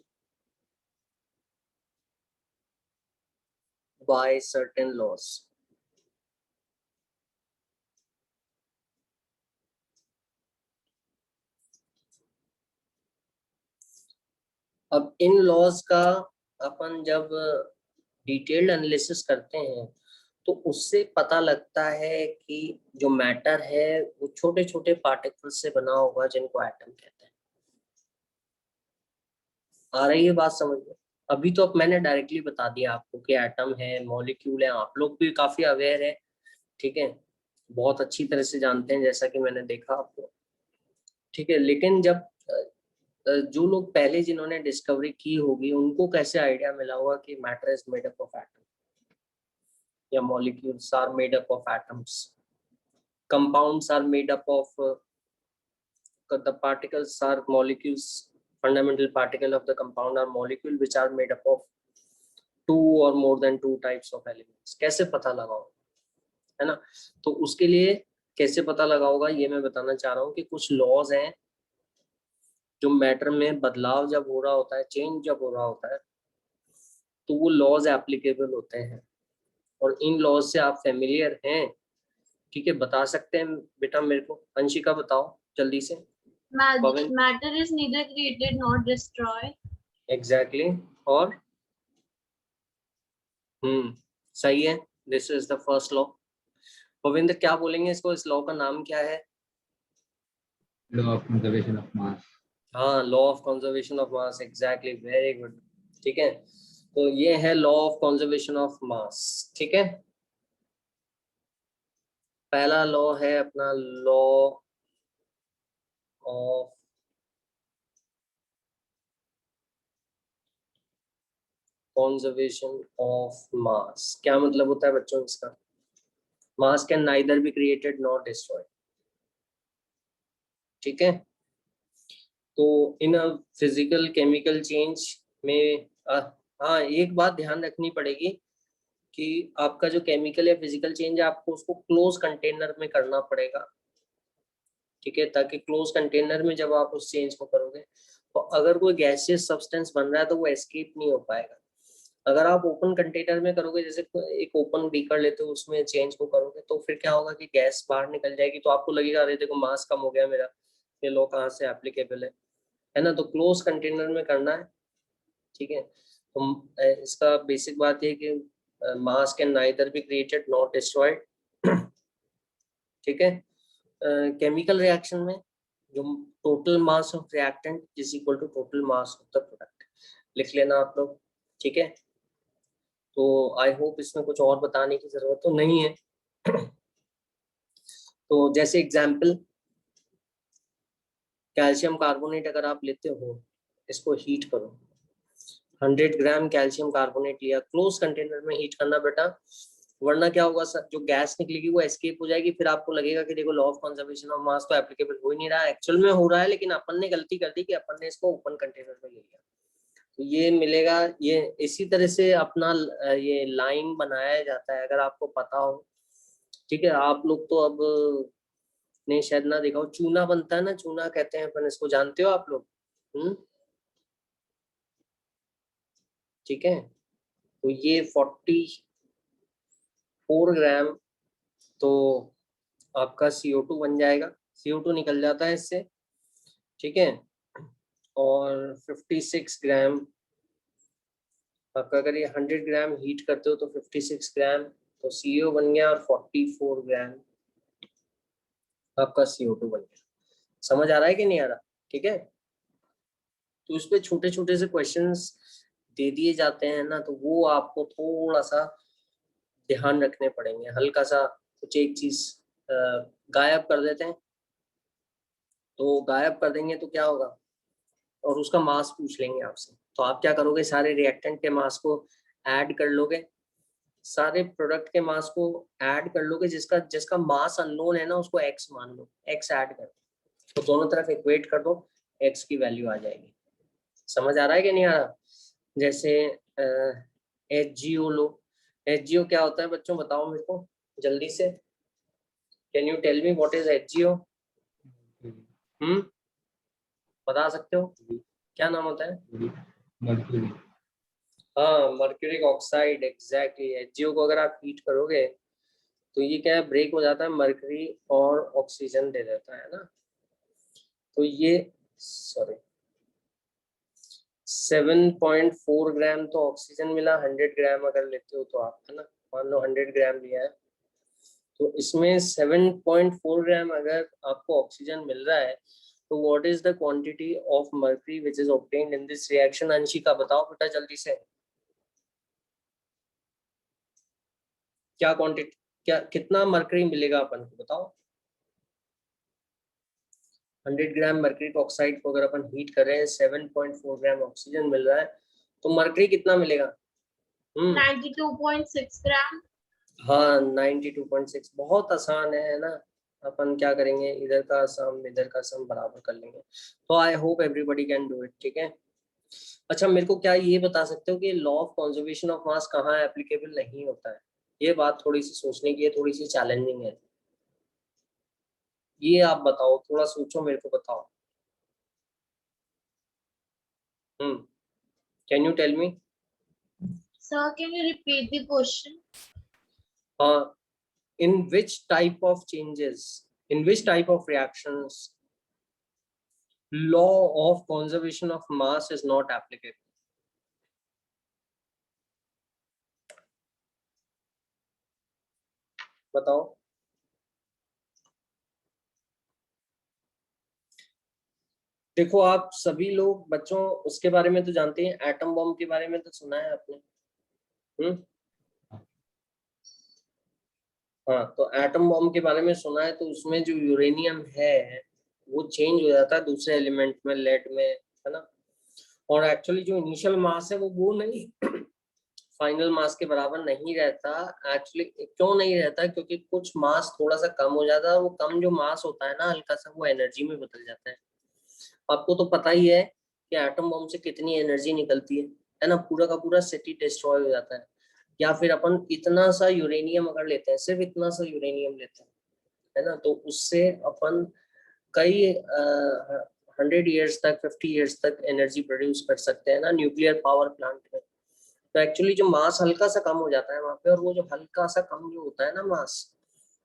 by certain laws. अब इन लॉज का अपन जब डिटेल्ड एनालिसिस करते हैं तो उससे पता लगता है कि जो मैटर है वो छोटे छोटे पार्टिकल्स से बना होगा जिनको एटम कहते हैं। आ रही है बात समझ में। अभी तो अब मैंने डायरेक्टली बता दिया आपको कि एटम है, मॉलिक्यूल है, आप लोग भी काफी अवेयर है, ठीक है, बहुत अच्छी तरह से जानते हैं जैसा कि मैंने देखा आपको, ठीक है। लेकिन जब जो लोग पहले जिन्होंने डिस्कवरी की होगी उनको कैसे आइडिया मिला होगा कि matter is made up of atom या molecules are made up of atoms, compounds are made up of the particles are molecules, fundamental particle of the compound are molecule which are made up of 2 और more then 2 types of elements, कैसे पता लगाओ, है ना। तो उसके लिए कैसे पता लगाओगा ये मैं बताना चाह रहा हूँ कि कुछ लॉज हैं जो मैटर में बदलाव जब हो रहा होता है, चेंज जब हो रहा होता है, तो वो लॉज एप्लीकेबल होते हैं। और इन लॉज से आप फेमिलियर हैं, ठीक है, बता सकते हैं बेटा मेरे को। अंशिका बताओ जल्दी से। पवन, Matter is neither created nor destroyed. Exactly. और सही है, this is the first law. Govind क्या बोलेंगे इसको, इस लॉ का नाम क्या है? Law of conservation of mass. हाँ, law of conservation of mass, exactly, very good. ठीक है, तो ये है लॉ ऑफ कंजर्वेशन ऑफ मास। ठीक है, पहला लॉ है अपना लॉ ऑफ कंजर्वेशन ऑफ मास। क्या मतलब होता है बच्चों इसका? मास can neither be created not destroyed. ठीक है, तो इन अ फिजिकल केमिकल चेंज में हाँ, एक बात ध्यान रखनी पड़ेगी कि आपका जो केमिकल या फिजिकल चेंज है, आपको उसको क्लोज कंटेनर में करना पड़ेगा। ठीक है, ताकि क्लोज कंटेनर में जब आप उस चेंज को करोगे, तो अगर कोई गैसियस सब्सटेंस बन रहा है तो वो एस्केप नहीं हो पाएगा। अगर आप ओपन कंटेनर में करोगे, जैसे एक ओपन बीकर लेते हो, उसमें चेंज को करोगे, तो फिर क्या होगा कि गैस बाहर निकल जाएगी, तो आपको लगेगा अरे देखो मास कम हो गया मेरा, ये लॉ कहाँ से एप्लीकेबल है ना। तो क्लोज कंटेनर में करना है। ठीक है, तो इसका बेसिक बात ये कि mass can neither be created not destroyed. ठीक है, केमिकल रिएक्शन में जो total mass of reactant is equal to total mass of the product, लिख लेना आप लोग। ठीक है, तो आई होप इसमें कुछ और बताने की जरूरत तो नहीं है। तो जैसे एग्जांपल, कैल्शियम कार्बोनेट अगर आप लेते हो, इसको हीट करो, 100 ग्राम कैल्शियम कार्बोनेट लिया, क्लोज कंटेनर में हीट करना बेटा, वरना क्या होगा सर, जो गैस निकलेगी वो एस्केप हो जाएगी, फिर आपको लगेगा कि देखो लॉ ऑफ कंजर्वेशन ऑफ मास तो एप्लीकेबल हो ही नहीं रहा है, एक्चुअल में हो रहा है, लेकिन अपन ने गलती कर दी कि अपन ने इसको ओपन कंटेनर में ले लिया। तो ये मिलेगा, ये इसी तरह से अपना ये लाइन बनाया जाता है, अगर आपको पता हो। ठीक है, आप लोग तो अब नहीं शायद ना देखा हो, चूना बनता है ना, चूना कहते हैं अपन इसको, जानते हो आप लोग? ठीक है, तो ये 44 ग्राम तो आपका CO2 बन जाएगा, CO2 निकल जाता है इससे। ठीक है, और 56 ग्राम आपका, अगर ये 100 ग्राम हीट करते हो तो 56 ग्राम तो CO बन गया, और 44 ग्राम आपका CO2 बन गया। समझ आ रहा है कि नहीं आ रहा? ठीक है, तो इस पे छोटे छोटे से क्वेश्चंस दे दिए जाते हैं ना, तो वो आपको थोड़ा सा ध्यान रखने पड़ेंगे। हल्का सा कुछ एक चीज गायब कर देते हैं, तो गायब कर देंगे तो क्या होगा, और उसका मास पूछ लेंगे आपसे, तो आप क्या करोगे, सारे रिएक्टेंट के मास को ऐड कर लोगे, सारे प्रोडक्ट के मास को ऐड कर लोगे, जिसका जिसका मास अननोन है ना उसको x मान लो, x ऐड कर, तो दोनों तरफ इक्वेट कर दो, x की वैल्यू आ जाएगी। समझ आ रहा है कि नहीं आ रहा? जैसे HGO लो, HGO क्या होता है बच्चों, बताओ मेरे को जल्दी से, can you tell me what is HGO? बता सकते हो क्या नाम होता है? Mercury. हाँ, मर्क्यूरिक ऑक्साइड, एग्जैक्टली। HGO को अगर आप हीट करोगे तो ये क्या है, ब्रेक हो जाता है, मर्क्यूरी और ऑक्सीजन दे देता है ना। तो ये सॉरी 7.4 ग्राम तो ऑक्सीजन मिला, 100 ग्राम अगर लेते हो तो आप, है ना, मान लो 100 ग्राम लिया है, तो इसमें 7.4 ग्राम अगर आपको ऑक्सीजन मिल रहा है, तो what is the quantity of mercury which is obtained in this reaction? Anshika बताओ बेटा जल्दी से, क्या क्वांटिटी, क्या कितना मर्क्यूरी मिलेगा अपन को, बताओ। 100 ग्राम मर्क्यूरिक ऑक्साइड को अगर अपन हीट कर रहे हैं, 7.4 ग्राम ऑक्सीजन मिल रहा है, तो मर्क्यूरी कितना मिलेगा? 92.6 gram. हाँ, 92.6, बहुत आसान है ना। अपन क्या करेंगे, इधर का सम इधर का सम बराबर कर लेंगे, तो I hope everybody can do it. ठीक है, अच्छा, मेरे को क्या ये बता सकते हो कि लॉ ऑफ कंजर्वेशन ऑफ मास कहाँ एप्लीकेबल नहीं होता है? ये बात थोड़ी सी सोचने की है, थोड़ी सी चैलेंजिंग है। ये आप बताओ, थोड़ा सोचो, मेरे को बताओ। Can you tell me? Sir, can you repeat the question? In which type of changes, in which type of reactions law of conservation of mass is not applicable? बताओ। देखो, आप सभी लोग बच्चों उसके बारे में तो जानते हैं, एटम बॉम्ब के बारे में तो सुना है आपने। हाँ, तो एटम बॉम्ब के बारे में सुना है, तो उसमें जो यूरेनियम है वो चेंज हो जाता है दूसरे एलिमेंट में, लेड में, है ना। और एक्चुअली जो इनिशियल मास है वो नहीं फाइनल मास के बराबर नहीं रहता। एक्चुअली क्यों नहीं रहता? क्योंकि कुछ मास थोड़ा सा कम हो जाता है, वो कम जो मास होता है ना, हल्का सा, वो एनर्जी में बदल जाता है। आपको तो पता ही है कि एटम बम से कितनी एनर्जी निकलती है ना। पूरा का पूरा सिटी डिस्ट्रॉय हो जाता है। या फिर अपन इतना सा यूरेनियम अगर लेते हैं, सिर्फ इतना सा यूरेनियम लेते हैं, है ना, तो उससे अपन कई 100 ईयर्स तक, 50 ईयर्स तक एनर्जी प्रोड्यूस कर सकते हैं ना, न्यूक्लियर पावर प्लांट में। तो एक्चुअली जो मास हल्का सा कम हो जाता है वहां पे, और वो जो हल्का सा कम जो होता है ना मास,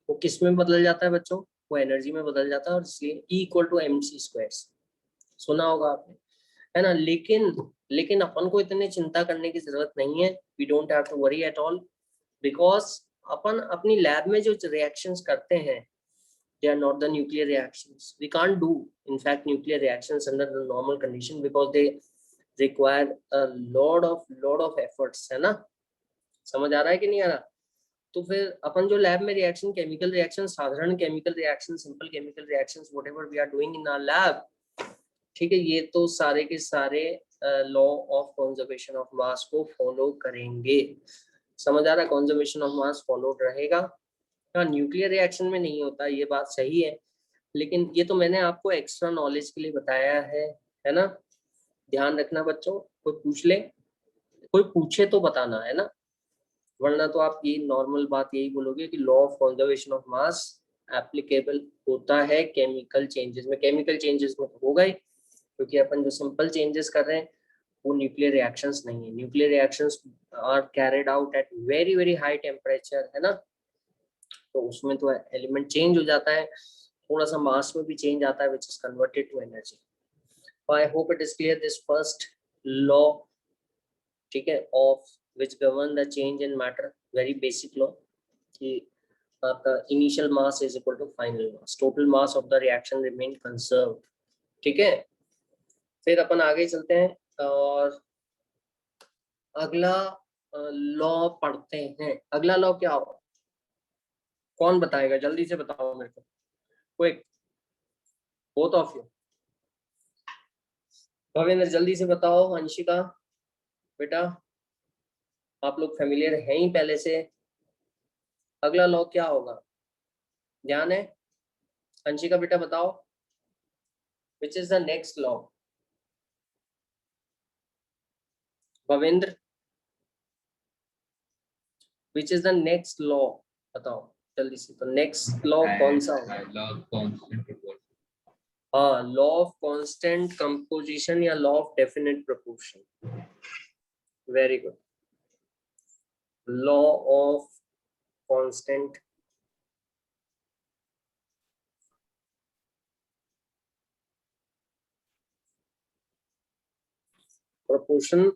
वो किस में बदल जाता है बच्चों? वो एनर्जी में बदल जाता है, और इसलिए E=mc²। सुना होगा आपने, है ना। लेकिन लेकिन अपन को इतने चिंता करने की जरूरत नहीं है। We don't have to worry at all, because अपन अपनी लैब में जो रिएक्शंस करते हैं, they are not the nuclear reactions. We can't do, in fact, nuclear reactions under the normal condition because they require a lot of efforts, है ना। समझ आ रहा है कि नहीं आ रहा? तो फिर अपन जो लैब में रिएक्शन, केमिकल रिएक्शन, साधारण chemical reaction, simple chemical reactions, whatever we are doing in our lab, ठीक है, ये तो सारे के सारे law of conservation of mass को फॉलो करेंगे। समझ आ रहा है? कंजर्वेशन ऑफ मास फॉलो रहेगा। हाँ, न्यूक्लियर रिएक्शन में नहीं होता, ये बात सही है, लेकिन ये तो मैंने आपको एक्स्ट्रा नॉलेज के लिए बताया है ना। ध्यान रखना बच्चों, कोई पूछ ले, कोई पूछे तो बताना, है ना, वरना तो आप ये नॉर्मल बात यही बोलोगे कि law of conservation of mass applicable होता है केमिकल चेंजेस में। केमिकल चेंजेस में तो होगा ही, क्योंकि अपन जो सिंपल चेंजेस कर रहे हैं वो न्यूक्लियर रिएक्शंस नहीं है। Nuclear reactions are carried out at very very high temperature, है ना। तो उसमें तो एलिमेंट चेंज हो जाता है, थोड़ा सा मास में भी चेंज आता है, which is converted to energy. I hope it is clear this first law, ठीक है, of which govern the change in matter, very basic law, कि आपका initial mass is equal to final mass, total mass of the reaction remain conserved. ठीक है, फिर अपन आगे चलते हैं और अगला लॉ पढ़ते हैं। अगला लॉ क्या होगा? कौन बताएगा? जल्दी से बताओ मेरे को, quick, both of you. Bhavendra जल्दी से बताओ। अंशिका बेटा, आप लोग फेमिलियर हैं ही पहले से। अगला लॉ क्या होगा? ध्यान है? अंशिका बेटा बताओ, which is the next law? Bhavendra, which is the next law? बताओ जल्दी से, तो नेक्स्ट लॉ कौन सा होगा? Law of constant proportion. हाँ, लॉ ऑफ कांस्टेंट कंपोजिशन या law of definite proportion. Very good, law of constant proportion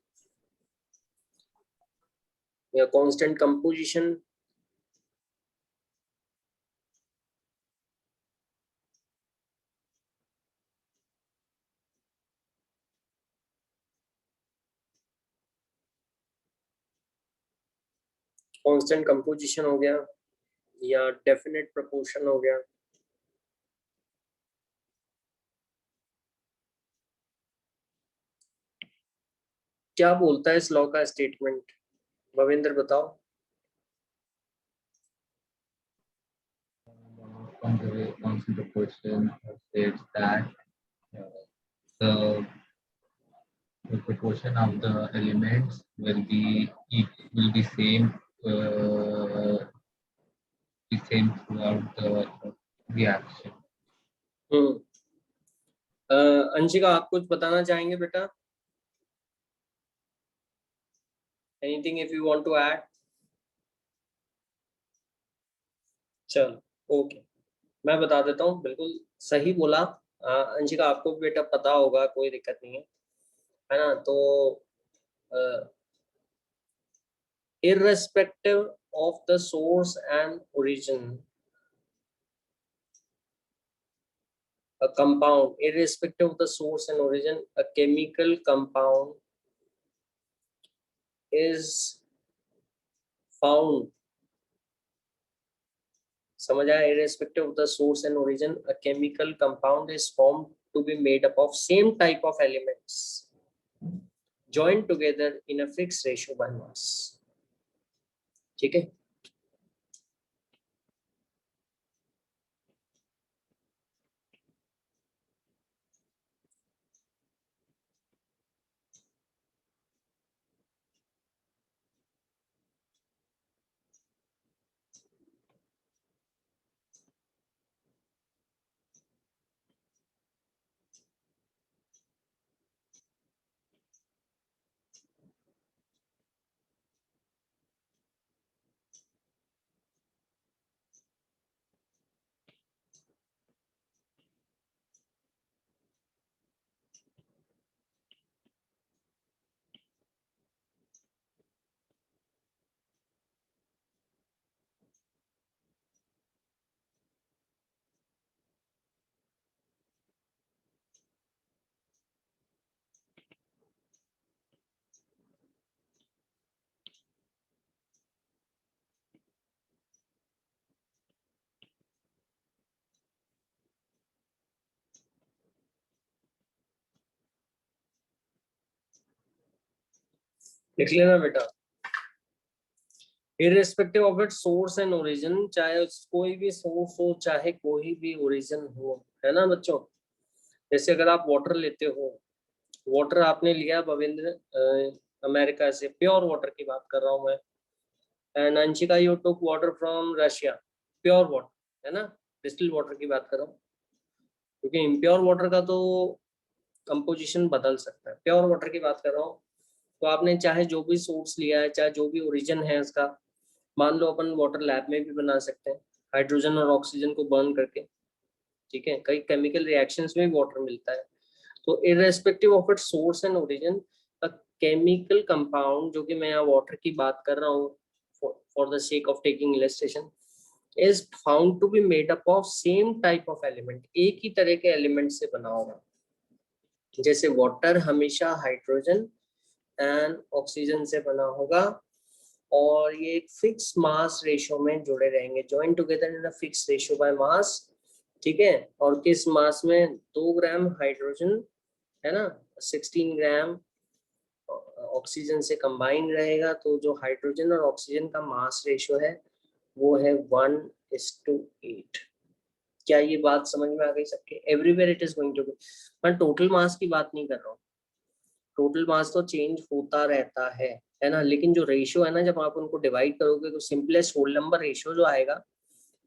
या कांस्टेंट कंपोजिशन। कांस्टेंट कंपोजिशन हो गया या डेफिनेट प्रोपोर्शन हो गया। क्या बोलता है इस लॉ का स्टेटमेंट? भवेंद्र बताओ। Constant proportion states that the the proportion of the elements will be same throughout the reaction. Anshika, आप कुछ बताना चाहेंगे बेटा? Anything if you want to add? चलो, ओके, मैं बता देता हूँ, बिल्कुल सही बोला। अंशिका, आपको भी बेटा पता होगा, कोई दिक्कत नहीं है ना? तो irrespective of the source and origin, a compound, irrespective of the source and origin, a chemical compound is found. समझ आया? Irrespective of the source and origin, a chemical compound is formed to be made up of same type of elements joined together in a fixed ratio by mass. ठीक है? लिख लेना बेटा। Irrespective of its source and origin, चाहे कोई भी source हो चाहे कोई भी ओरिजिन हो, है ना बच्चों? जैसे अगर आप वाटर लेते हो, वाटर आपने लिया भविंद्र अमेरिका से, प्योर वाटर की बात कर रहा हूँ मैं, and Anshika you took water from Russia, pure water, है ना? डिस्टिल वाटर की बात कर रहा हूँ, क्योंकि इम्प्योर वाटर का तो कंपोजिशन बदल सकता है। प्योर वाटर की बात कर रहा हूँ, तो आपने चाहे जो भी सोर्स लिया है, चाहे जो भी ओरिजिन है इसका, मान लो अपन वाटर लैब में भी बना सकते हैं हाइड्रोजन और ऑक्सीजन को बर्न करके, ठीक है? कई केमिकल रिएक्शंस में वाटर मिलता है। तो irrespective of its source and origin, a chemical compound, जो कि मैं यहाँ वाटर की बात कर रहा हूँ for the sake of taking illustration, is found to be made up of same type of element, एक ही तरह के एलिमेंट से बना होगा। जैसे वाटर हमेशा हाइड्रोजन एंड ऑक्सीजन से बना होगा, और ये एक फिक्स मास रेशियो में जुड़े रहेंगे, join together in a fix ratio by mass, ठीक है? और किस मास में? 2 ग्राम हाइड्रोजन, है ना, 16 ग्राम ऑक्सीजन से कंबाइन रहेगा, तो जो हाइड्रोजन और ऑक्सीजन का मास रेशियो है वो है 1:8। क्या ये बात समझ में आ गई सबके? Everywhere it is going to be, मैं टोटल मास की बात नहीं कर रहा हूँ, टोटल मास तो चेंज होता रहता है ना? लेकिन जो रेशियो है ना, जब आप उनको डिवाइड करोगे तो सिंपलेस्ट होल नंबर रेशियो जो आएगा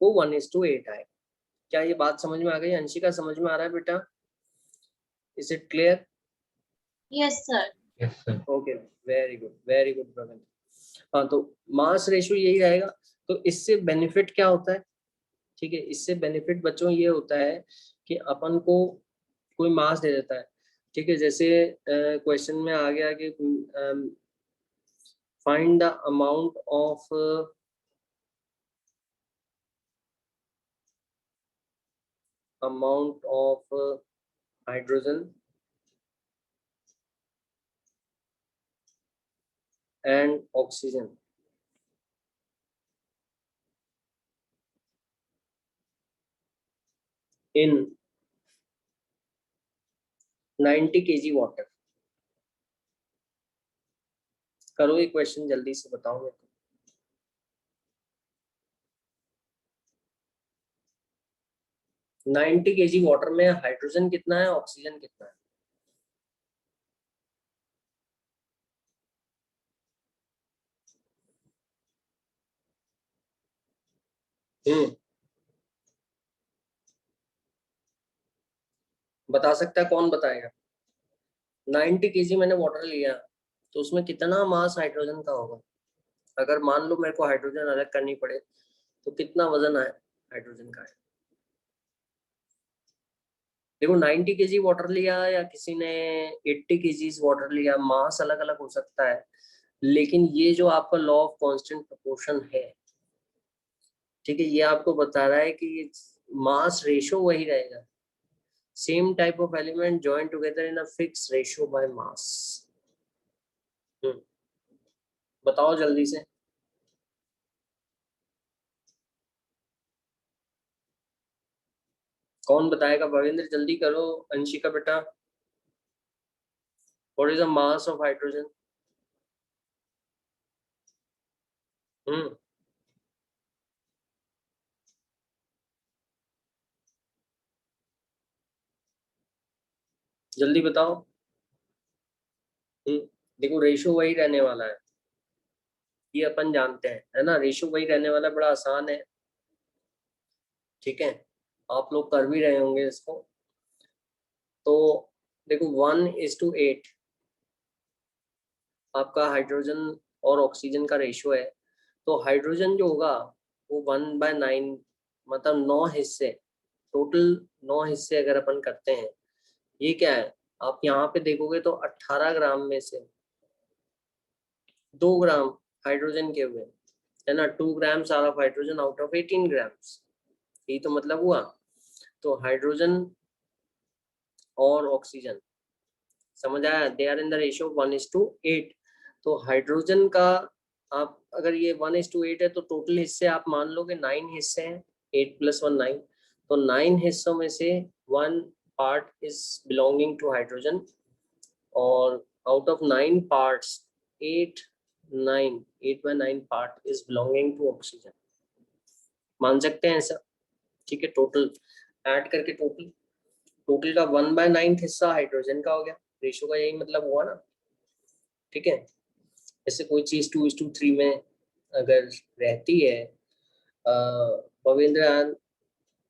वो 1:8 आएगा। क्या ये बात समझ में आ गई? अंशिका, समझ में आ रहा है बेटा? Is it clear? Yes, sir. Yes, sir. Okay, very good, very good Praveen. हाँ, तो मास रेशियो यही रहेगा। तो इससे बेनिफिट क्या होता है? ठीक है, इससे बेनिफिट बच्चों ये होता है कि अपन को कोई मास दे देता है, ठीक है? जैसे क्वेश्चन में आ गया कि find the amount of hydrogen and oxygen in 90 kg water. करो ये क्वेश्चन, जल्दी से बताओ मेरे को। 90 kg वाटर में हाइड्रोजन कितना है, ऑक्सीजन कितना है? बता सकता है? कौन बताएगा? 90 केजी मैंने वाटर लिया तो उसमें कितना मास हाइड्रोजन का होगा? अगर मान लो मेरे को हाइड्रोजन अलग करनी पड़े तो कितना वजन है हाइड्रोजन का है? देखो 90 केजी वाटर लिया या किसी ने 80 केजीज वाटर लिया, मास अलग अलग हो सकता है, लेकिन ये जो आपका लॉ ऑफ कांस्टेंट प्रोपोर्शन है, ठीक है, ये आपको बता रहा है कि मास रेशो वही रहेगा। Same type of element join together in a fix ratio by mass. बताओ जल्दी से। कौन बताएगा? भवेंद्र जल्दी करो। अंशिका बेटा, what is the mass of hydrogen? Hmm जल्दी बताओ। देखो रेशो वही रहने वाला है, ये अपन जानते हैं, है ना? रेशो वही रहने वाला है, बड़ा आसान है, ठीक है, आप लोग कर भी रहे होंगे इसको। तो देखो 1:8 आपका हाइड्रोजन और ऑक्सीजन का रेशो है, तो हाइड्रोजन जो होगा वो 1/9, मतलब 9 हिस्से, टोटल 9 हिस्से अगर अपन करते हैं, ये क्या है आप यहाँ पे देखोगे तो 18 ग्राम में से 2 ग्राम हाइड्रोजन के हुए, है ना? 2 grams are of hydrogen out of 18 grams, यही तो मतलब हुआ। तो हाइड्रोजन और ऑक्सीजन, समझ आया? They are in the ratio 1:8। तो हाइड्रोजन का आप अगर ये 1:8 है तो टोटल हिस्से आप मान लोगे 9 हिस्से हैं, 8 + 1 9, तो 9 हिस्सों में से 1 part is belonging to hydrogen, और out of 9 parts 8/9 part is belonging to oxygen. मान सकते हैं ऐसा? ठीक है, टोटल ऐड करके टोटल का 1/9 हिस्सा हाइड्रोजन का हो गया। रेशो का यही मतलब हुआ ना, ठीक है? जैसे कोई चीज 2:3 में अगर रहती है, भवेंद्र एंड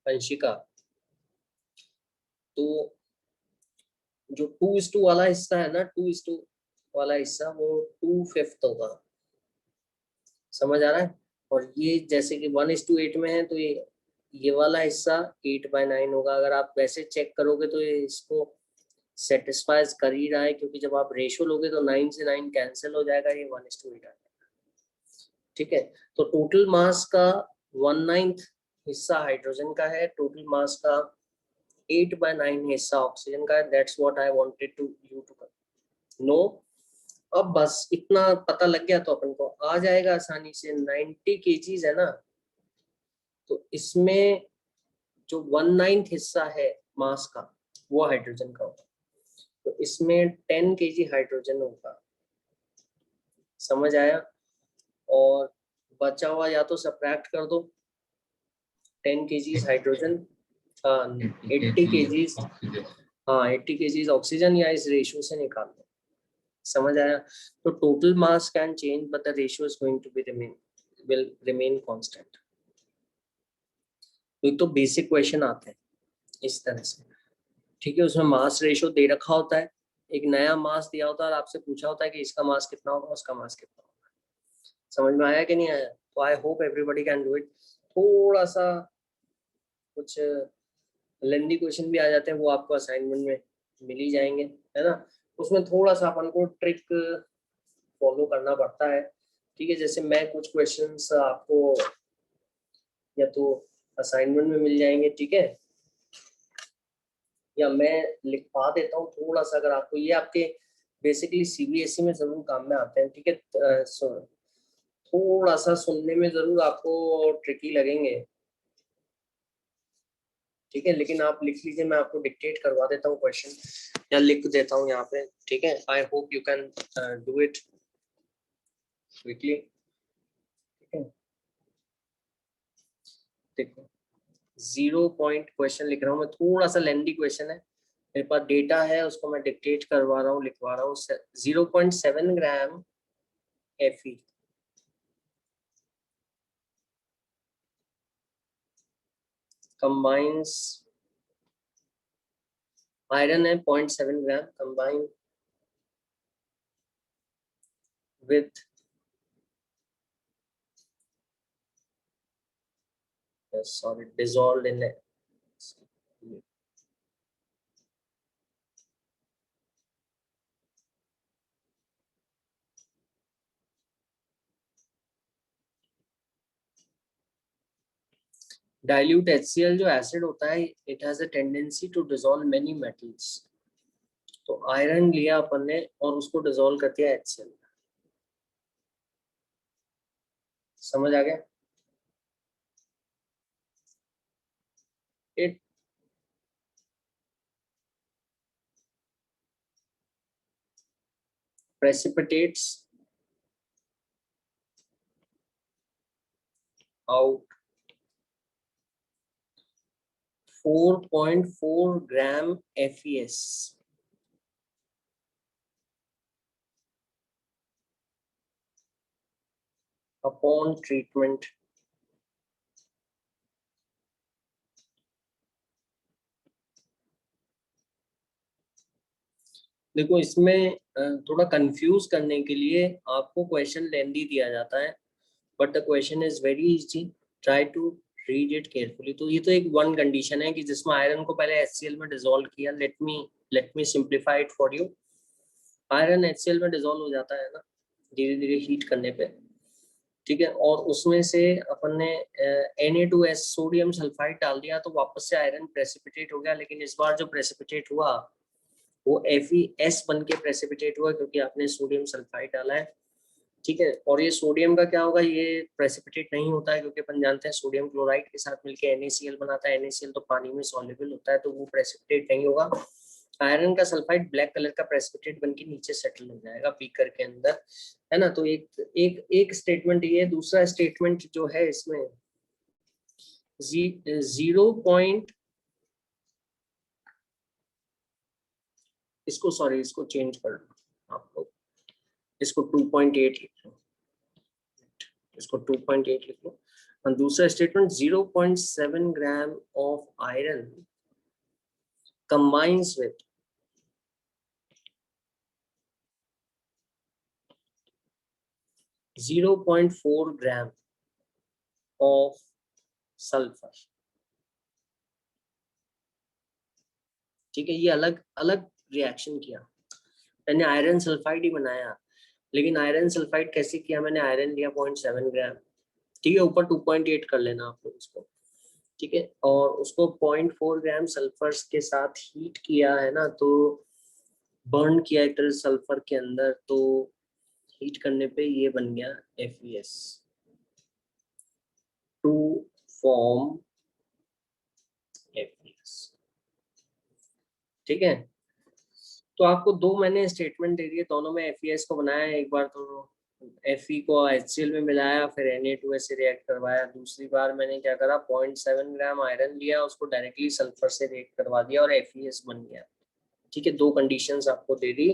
अंशिका, तो जो 2:2 वाला हिस्सा है ना, 2:2 वाला हिस्सा वो 2/5 होगा, समझ आ रहा है? और ये जैसे कि 1:8 में है तो ये वाला हिस्सा 8/9 होगा। अगर आप वैसे चेक करोगे तो ये इसको सेटिस्फाइज कर ही रहा है, क्योंकि जब आप रेशो लोगे तो 9 से 9 कैंसिल हो जाएगा, ये 1:8 आ जाएगा, ठीक है? तो टोटल मास का 1/9 हिस्सा हाइड्रोजन का है, टोटल मास का 8/9 हिस्सा ऑक्सीजन का है। That's what I wanted to you to know. अब बस इतना पता लग गया तो अपन को आ जाएगा आसानी से। 90 केजीज है ना, तो इसमें जो 1/9 हिस्सा है मास का वो हाइड्रोजन का होगा, तो इसमें 10 केजी हाइड्रोजन होगा, समझ आया? और बचा हुआ या तो सबट्रैक्ट कर दो 10 केजीज हाइड्रोजन, 80 केजीज, ऑक्सीजन। हाँ 80 केजीज ऑक्सीजन, या इस रेशियो से निकाल दो, समझ आया? तो total mass can change but the ratio is going to be will remain constant. तो एक तो बेसिक क्वेश्चन आते हैं इस तरह से, ठीक है? उसमें मास रेशियो दे रखा होता है, एक नया मास दिया होता है और आपसे पूछा होता है कि इसका मास कितना होगा, उसका मास कितना होगा। समझ में आया कि नहीं आया? तो I hope everybody can do it. थोड़ा सा कुछ लेंदी क्वेश्चन भी आ जाते हैं, वो आपको असाइनमेंट में मिल ही जाएंगे, है ना? उसमें थोड़ा सा अपन को ट्रिक फॉलो करना पड़ता है, ठीक है? जैसे मैं कुछ क्वेश्चंस आपको या तो असाइनमेंट में मिल जाएंगे, ठीक है, या मैं लिखवा देता हूँ थोड़ा सा, अगर आपको ये आपके बेसिकली सीबीएसई में जरूर काम में आते हैं, ठीक है? थोड़ा सा सुनने में जरूर आपको ट्रिकी लगेंगे, ठीक है, लेकिन आप लिख लीजिए, मैं आपको डिक्टेट करवा देता हूँ क्वेश्चन या लिख देता हूँ यहाँ पे, ठीक है? I hope you can do it quickly, ठीक है? देखो 0 पॉइंट क्वेश्चन लिख रहा हूँ मैं, थोड़ा सा लेंदी क्वेश्चन है, मेरे पास डेटा है उसको मैं डिक्टेट करवा रहा हूँ, लिखवा रहा हूँ। 0.7 ग्राम Fe कंबाइंस, आयरन है 0.7 gram, combine with sorry dissolved in it. Dilute HCl जो एसिड होता है, it has a tendency to dissolve many metals. तो आयरन लिया अपन ने और उसको डिसॉल्व कर दिया HCl। समझ आ गया? It precipitates out 4.4 gram FeS upon treatment देखो इसमें थोड़ा कंफ्यूज करने के लिए आपको क्वेश्चन लेंदी दिया जाता है, but the question is very easy, try to read it carefully. तो ये तो एक वन कंडीशन है कि जिसमें आयरन को पहले HCl में डिसॉल्व किया। Let me simplify it for you. Iron HCl में डिसॉल्व हो जाता है ना धीरे धीरे हीट करने पे, ठीक है, और उसमें से अपन ने Na2S सोडियम सल्फाइड डाल दिया तो वापस से आयरन प्रेसिपिटेट हो गया। लेकिन इस बार जो प्रेसिपिटेट हुआ वो FeS बन के प्रेसिपिटेट हुआ क्योंकि आपने सोडियम सल्फाइड डाला है, ठीक है। और ये सोडियम का क्या होगा, ये प्रेसिपिटेट नहीं होता है क्योंकि अपन जानते हैं सोडियम क्लोराइड के साथ मिलकर NaCl बनाता है। NaCl तो पानी में सॉल्युबल होता है, तो वो प्रेसिपिटेट नहीं होगा। आयरन का सल्फाइड ब्लैक कलर का प्रेसिपिटेट बनके नीचे सेटल हो जाएगा बीकर के अंदर, है ना। तो एक स्टेटमेंट ये। दूसरा स्टेटमेंट जो है इसमें 0. इसको चेंज कर लो आप लोग, इसको 2.8 लिख लो, इसको 2.8 लिख लो। और दूसरा statement 0.7 gram of iron combines with 0.4 gram of sulphur, ठीक है। ये अलग अलग रिएक्शन किया। मैंने आयरन सल्फाइड ही बनाया, लेकिन आयरन सल्फाइड कैसे किया, मैंने आयरन लिया 0.7 ग्राम, ठीक है, ऊपर 2.8 कर लेना आप लोग इसको, ठीक है, और उसको 0.4 ग्राम सल्फर के साथ हीट किया है ना, तो बर्न किया एक तरह सल्फर के अंदर, तो हीट करने पे ये बन गया FeS टू फॉर्म FeS, ठीक है। तो आपको दो मैंने स्टेटमेंट दे दिए, दोनों में FeS को बनाया। एक बार तो Fe को HCl में मिलाया, फिर Na2S से रिएक्ट करवाया। दूसरी बार मैंने क्या करा, 0.7 ग्राम आयरन लिया, उसको डायरेक्टली सल्फर से रिएक्ट करवा दिया और FeS बन गया, ठीक है। दो कंडीशंस आपको दे दी।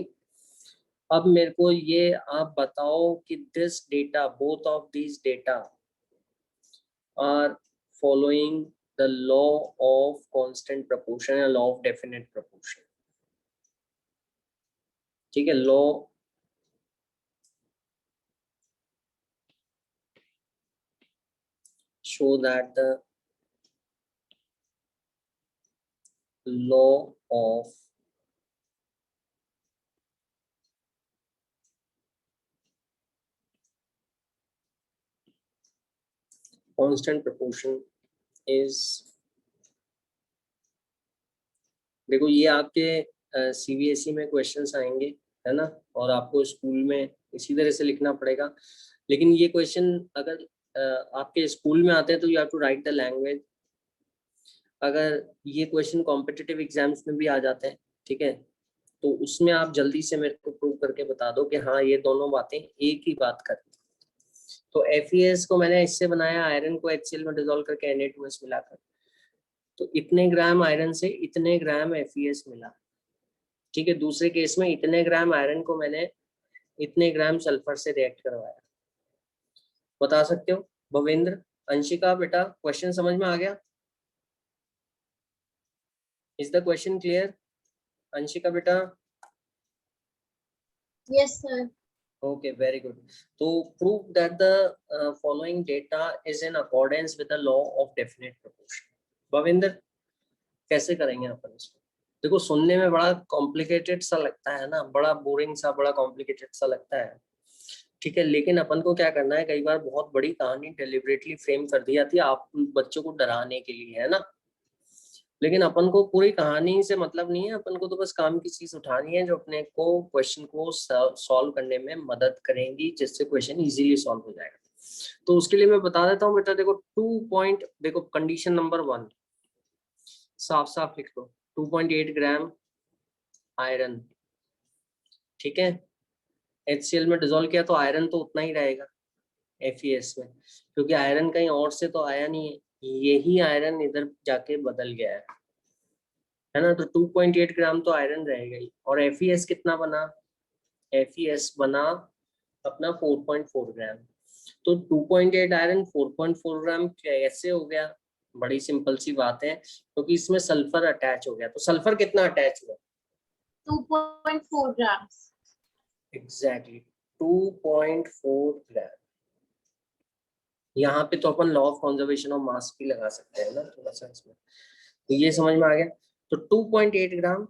अब मेरे को ये आप बताओ कि this data, both of these data are following the law of constant proportion या लॉ ऑफ डेफिनेट प्रोपोर्शन, ठीक है। Law show that the law of constant proportion is, देखो ये आपके CBSE में क्वेश्चंस आएंगे, है ना, और आपको स्कूल में इसी तरह से लिखना पड़ेगा। लेकिन ये क्वेश्चन अगर आपके स्कूल में आते हैं तो you have to write the language. अगर ये क्वेश्चन कॉम्पिटिटिव एग्जाम्स में भी आ जाते हैं, ठीक है, तो उसमें आप जल्दी से मेरे को प्रूव करके बता दो कि हाँ ये दोनों बातें एक ही बात कर रही। तो FeS को मैंने इससे बनाया, आयरन को HCl में डिसॉल्व करके Na2S मिलाकर, तो इतने ग्राम आयरन से इतने ग्राम FeS मिला, ठीक है। दूसरे केस में इतने ग्राम आयरन को मैंने इतने ग्राम सल्फर से रिएक्ट करवाया। बता सकते हो भवेंद्र, अंशिका, बेटा क्वेश्चन समझ में आ गया? Is the question clear Anshika बेटा? Yes, sir. Okay, very good. So prove that the following data is in accordance with the law of definite proportion. भविंदर कैसे करेंगे अपन इसको? देखो सुनने में बड़ा कॉम्प्लिकेटेड सा लगता है ना, बड़ा बोरिंग सा, बड़ा कॉम्प्लिकेटेड सा लगता है, ठीक है, लेकिन अपन को क्या करना है, कई बार बहुत बड़ी कहानी डेलिबरेटली फ्रेम कर दी जाती है आप बच्चों को डराने के लिए, है ना, लेकिन अपन को पूरी कहानी से मतलब नहीं है, अपन को तो बस काम की चीज उठानी है जो अपने को क्वेश्चन को सॉल्व करने में मदद करेंगी, जिससे क्वेश्चन इजीली सॉल्व हो जाएगा। तो उसके लिए मैं बता देता हूँ बेटा, देखो देखो कंडीशन नंबर 1 साफ साफ लिख लो, 2.8 ग्राम आयरन, ठीक है, HCl में डिसॉल्व किया तो आयरन तो उतना ही रहेगा FeS में, क्योंकि आयरन कहीं और से तो आया नहीं है, यही आयरन इधर जाके बदल गया है ना, तो 2.8 ग्राम तो आयरन रहेगा ही। और FeS कितना बना? FeS बना अपना 4.4 ग्राम। तो 2.8 आयरन 4.4 ग्राम कैसे हो गया? बड़ी सिंपल सी बात है, क्योंकि इसमें सल्फर अटैच हो गया। तो सल्फर कितना अटैच हुआ? 2.4 grams. एग्जैक्टली 2.4 ग्राम। यहाँ पे तो अपन law of conservation of mass भी लगा सकते हैं ना थोड़ा सा इसमें, तो ये समझ में आ गया। तो 2.8 ग्राम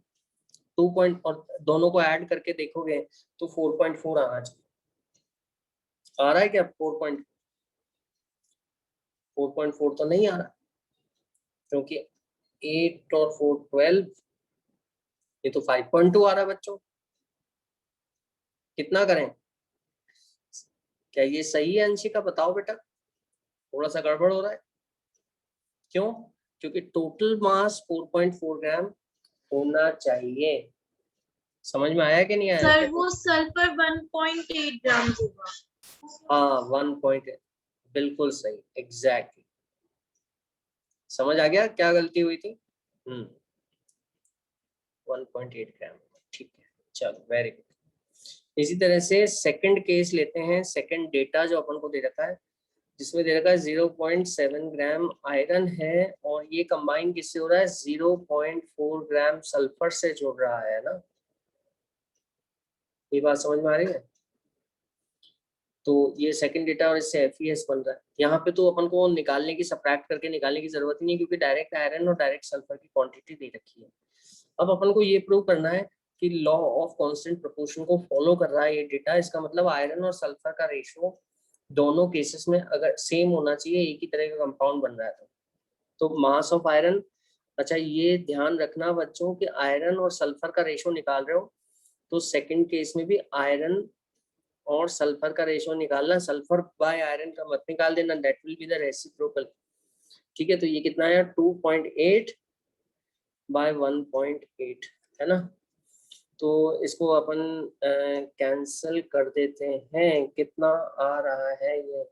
2 पॉइंट और दोनों को ऐड करके देखोगे तो 4.4 आना चाहिए। आ रहा है क्या 4.4 तो नहीं आ रहा, क्योंकि 8 और 4 12, ये तो 5.2 आ रहा है बच्चों। कितना करें? क्या ये सही है अंशिका? बताओ बेटा, थोड़ा सा गड़बड़ हो रहा है क्यों? क्योंकि टोटल मास 4.4 ग्राम होना चाहिए। समझ में आया कि नहीं आया? सर वो सल्फर 1.8 grams होगा। हाँ 1.8, बिल्कुल सही, एग्जैक्टली समझ आ गया क्या गलती हुई थी। 1.8 ग्राम, ठीक है, चलो वेरी गुड। इसी तरह से सेकंड केस लेते हैं, सेकंड डेटा जो अपन को दे रखा है, जिसमें दे रखा है 0.7 ग्राम आयरन है, और ये कंबाइन किससे हो रहा है? 0.4 ग्राम सल्फर से जुड़ रहा है ना, ये बात समझ में आ रही है? तो ये सेकंड डेटा और इससे FeS बन रहा है। यहाँ पे तो अपन को निकालने की, सब्ट्रैक्ट करके निकालने की जरूरत ही नहीं, क्योंकि डायरेक्ट आयरन और डायरेक्ट सल्फर की क्वांटिटी दे रखी है। अब अपन को ये प्रूव करना है कि लॉ ऑफ कांस्टेंट प्रोपोर्शन को फॉलो कर रहा है ये डेटा। इसका मतलब आयरन और सल्फर का रेशियो दोनों केसेस में अगर सेम होना चाहिए, एक ही तरह का कंपाउंड बन रहा है तो मास ऑफ आयरन, अच्छा ये ध्यान रखना बच्चों कि आयरन और सल्फर का रेशियो निकाल रहे हो तो सेकंड केस में भी आयरन और सल्फर का रेशियो निकालना, सल्फर बाय आयरन का मत निकाल देना, that will be the reciprocal, ठीक है। तो ये कितना है? 2.8 बाय 1.8 है ना, तो इसको अपन कैंसल कर देते हैं। कितना आ रहा है ये?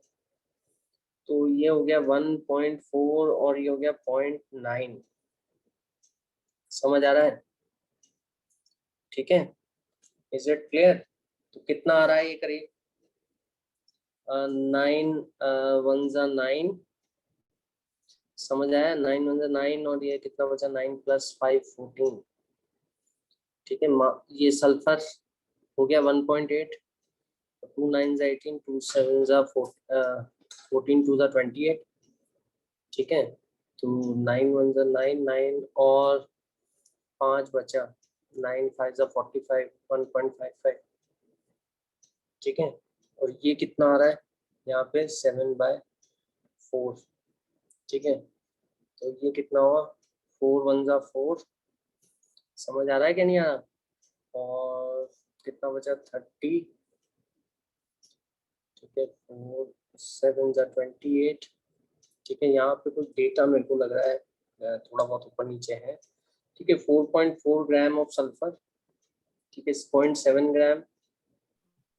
तो ये हो गया 1.4 और ये हो गया 0.9। समझ आ रहा है? ठीक है, इज इट क्लियर? तो कितना आ रहा है ये करीब 9 1 जा 9, समझ आया? 9 1 जा 9 और ये कितना बचा? 9 + 5 14, ठीक है। ये सल्फर हो गया 1.8, 2 9 जा 18, 2 7 जा 14, 2 जा 28, ठीक है। तो 9 1 जा 9 9 और 5 बचा, 9 5 जा 45, 1.55, ठीक है। और ये कितना आ रहा है यहाँ पे? 7/4, ठीक है। तो ये कितना हुआ? 4 1 जा 4, समझ आ रहा है क्या नहीं आ रहा? और कितना बचा? 30, ठीक है। 4 7 जा 28, ठीक है। यहाँ पे कुछ डेटा मेरे को लग रहा है थोड़ा बहुत ऊपर नीचे है, ठीक है। 4.4 ग्राम ऑफ सल्फर, ठीक है, 0.7 ग्राम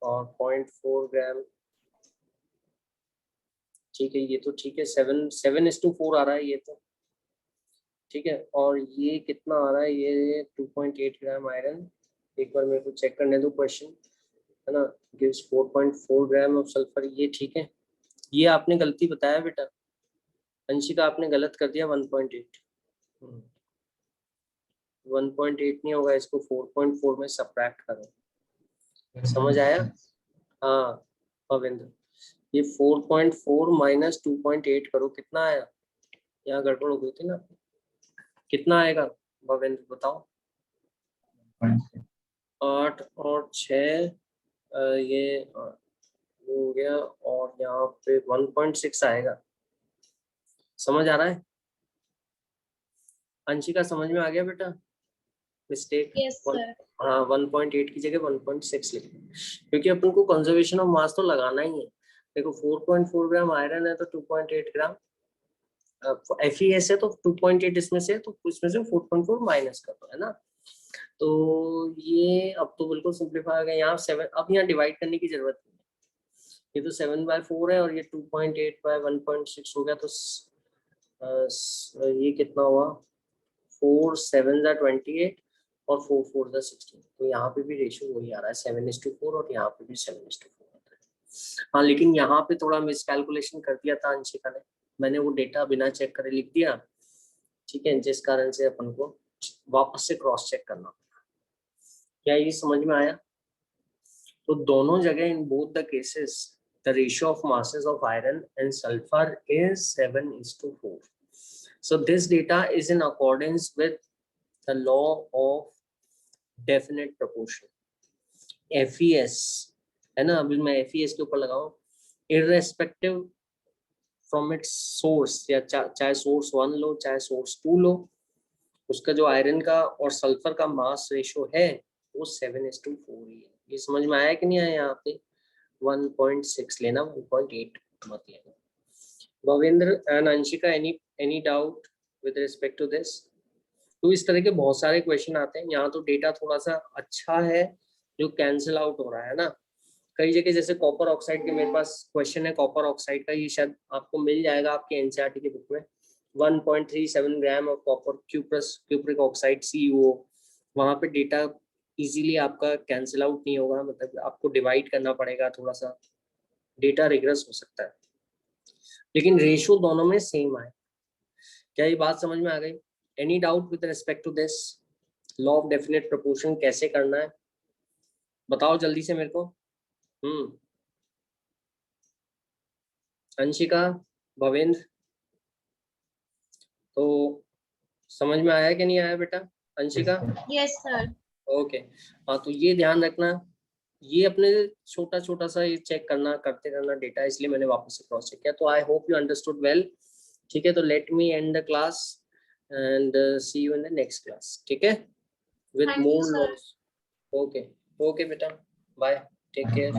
और 0.4 ग्राम, ठीक है। ये तो ठीक है, 7:4 आ रहा है ये तो, ठीक है। और ये कितना आ रहा है? ये 2.8 ग्राम आयरन, एक बार मेरे को चेक करने दो क्वेश्चन, है ना, गिव्स 4.4 ग्राम ऑफ सल्फर, ये ठीक है। ये आपने गलती बताया बेटा, अंशिका आपने गलत कर दिया 1.8, 1.8 नहीं होगा, इसको 4.4 में सब्ट्रैक्ट करो। समझ आया? हाँ भवेंद्र, ये 4.4 माइनस 2.8 करो, कितना आया? यहाँ गड़बड़ हो गई थी ना, कितना आएगा भवेंद्र बताओ? 8 और 6 ये हो गया, और यहाँ पे 1.6 आएगा। समझ आ रहा है? अंशिका समझ में आ गया बेटा? मिस्टेक? Yes, sir. हाँ 1.8 की जगह 1.6 लिख, क्योंकि अपन को कंजर्वेशन ऑफ मास तो लगाना ही है। देखो 4.4 ग्राम आयरन है तो 2.8 ग्राम FeS है, तो 2.8 इसमें से, तो इसमें से 4.4 माइनस कर दो, है ना? तो ये अब तो बिल्कुल सिंप्लीफाई हो गया। यहाँ 7, अब यहाँ डिवाइड करने की जरूरत नहीं है, ये तो 7/4 है और ये 2.8 बाय 1.6 हो गया, तो ये कितना हुआ? 4 7 28 और 4 4 16। तो यहाँ पे भी रेशियो वही आ रहा है 7:4, और यहाँ पे भी 7:4 आता है। हाँ लेकिन यहाँ पे थोड़ा मिसकैलकुलेशन कर दिया था अंशिका ने, मैंने वो डेटा बिना चेक करे लिख दिया, ठीक है, जिस कारण से अपन को वापस से क्रॉस चेक करना पड़ा। क्या ये समझ में आया? तो दोनों जगह in both the cases the ratio of masses of iron and sulfur is 7:4. So this data is in accordance with the law of definite proportion. FES है ना, अभी मैं FES के ऊपर लगाऊं, irrespective from its source, या चाहे source 1 लो चाहे सोर्स 2 लो, उसका जो आयरन का और सल्फर का मास रेशियो है वो 7:4 ही है। ये समझ में आया कि नहीं आया? यहाँ पे 1.6 लेना, 1.8 मत लेना। Bhavendra and Anshika, any doubt with respect to this? तो इस तरह के बहुत सारे क्वेश्चन आते हैं। यहाँ तो डेटा थोड़ा सा अच्छा है जो कैंसिल आउट हो रहा है ना। कई जगह जैसे कॉपर ऑक्साइड के मेरे पास क्वेश्चन है कॉपर ऑक्साइड का, ये शायद आपको मिल जाएगा आपके एनसीईआरटी की बुक में। 1.37 gram of copper cupric oxide CuO, वहां पे डेटा इजीली आपका कैंसिल आउट नहीं होगा, मतलब आपको डिवाइड करना पड़ेगा थोड़ा सा, डेटा रिग्रेस हो सकता है, लेकिन रेशियो दोनों में सेम आए। क्या ये बात समझ में आ गई? Any doubt with respect to this? Law of definite proportion कैसे करना है बताओ जल्दी से मेरे को। अंशिका, भवेंद्र, तो समझ में आया कि नहीं आया बेटा? अंशिका? Yes, sir. ओके हाँ, तो ये ध्यान रखना, ये अपने छोटा छोटा सा ये चेक करना, करते रहना डेटा, इसलिए मैंने वापस से क्रॉस चेक किया। तो I hope you understood well. ठीक है, तो let me end the class and see you in the next class, ठीक है, with Thank you, more sir. Loss. Okay okay बेटा, बाय, टेक केयर।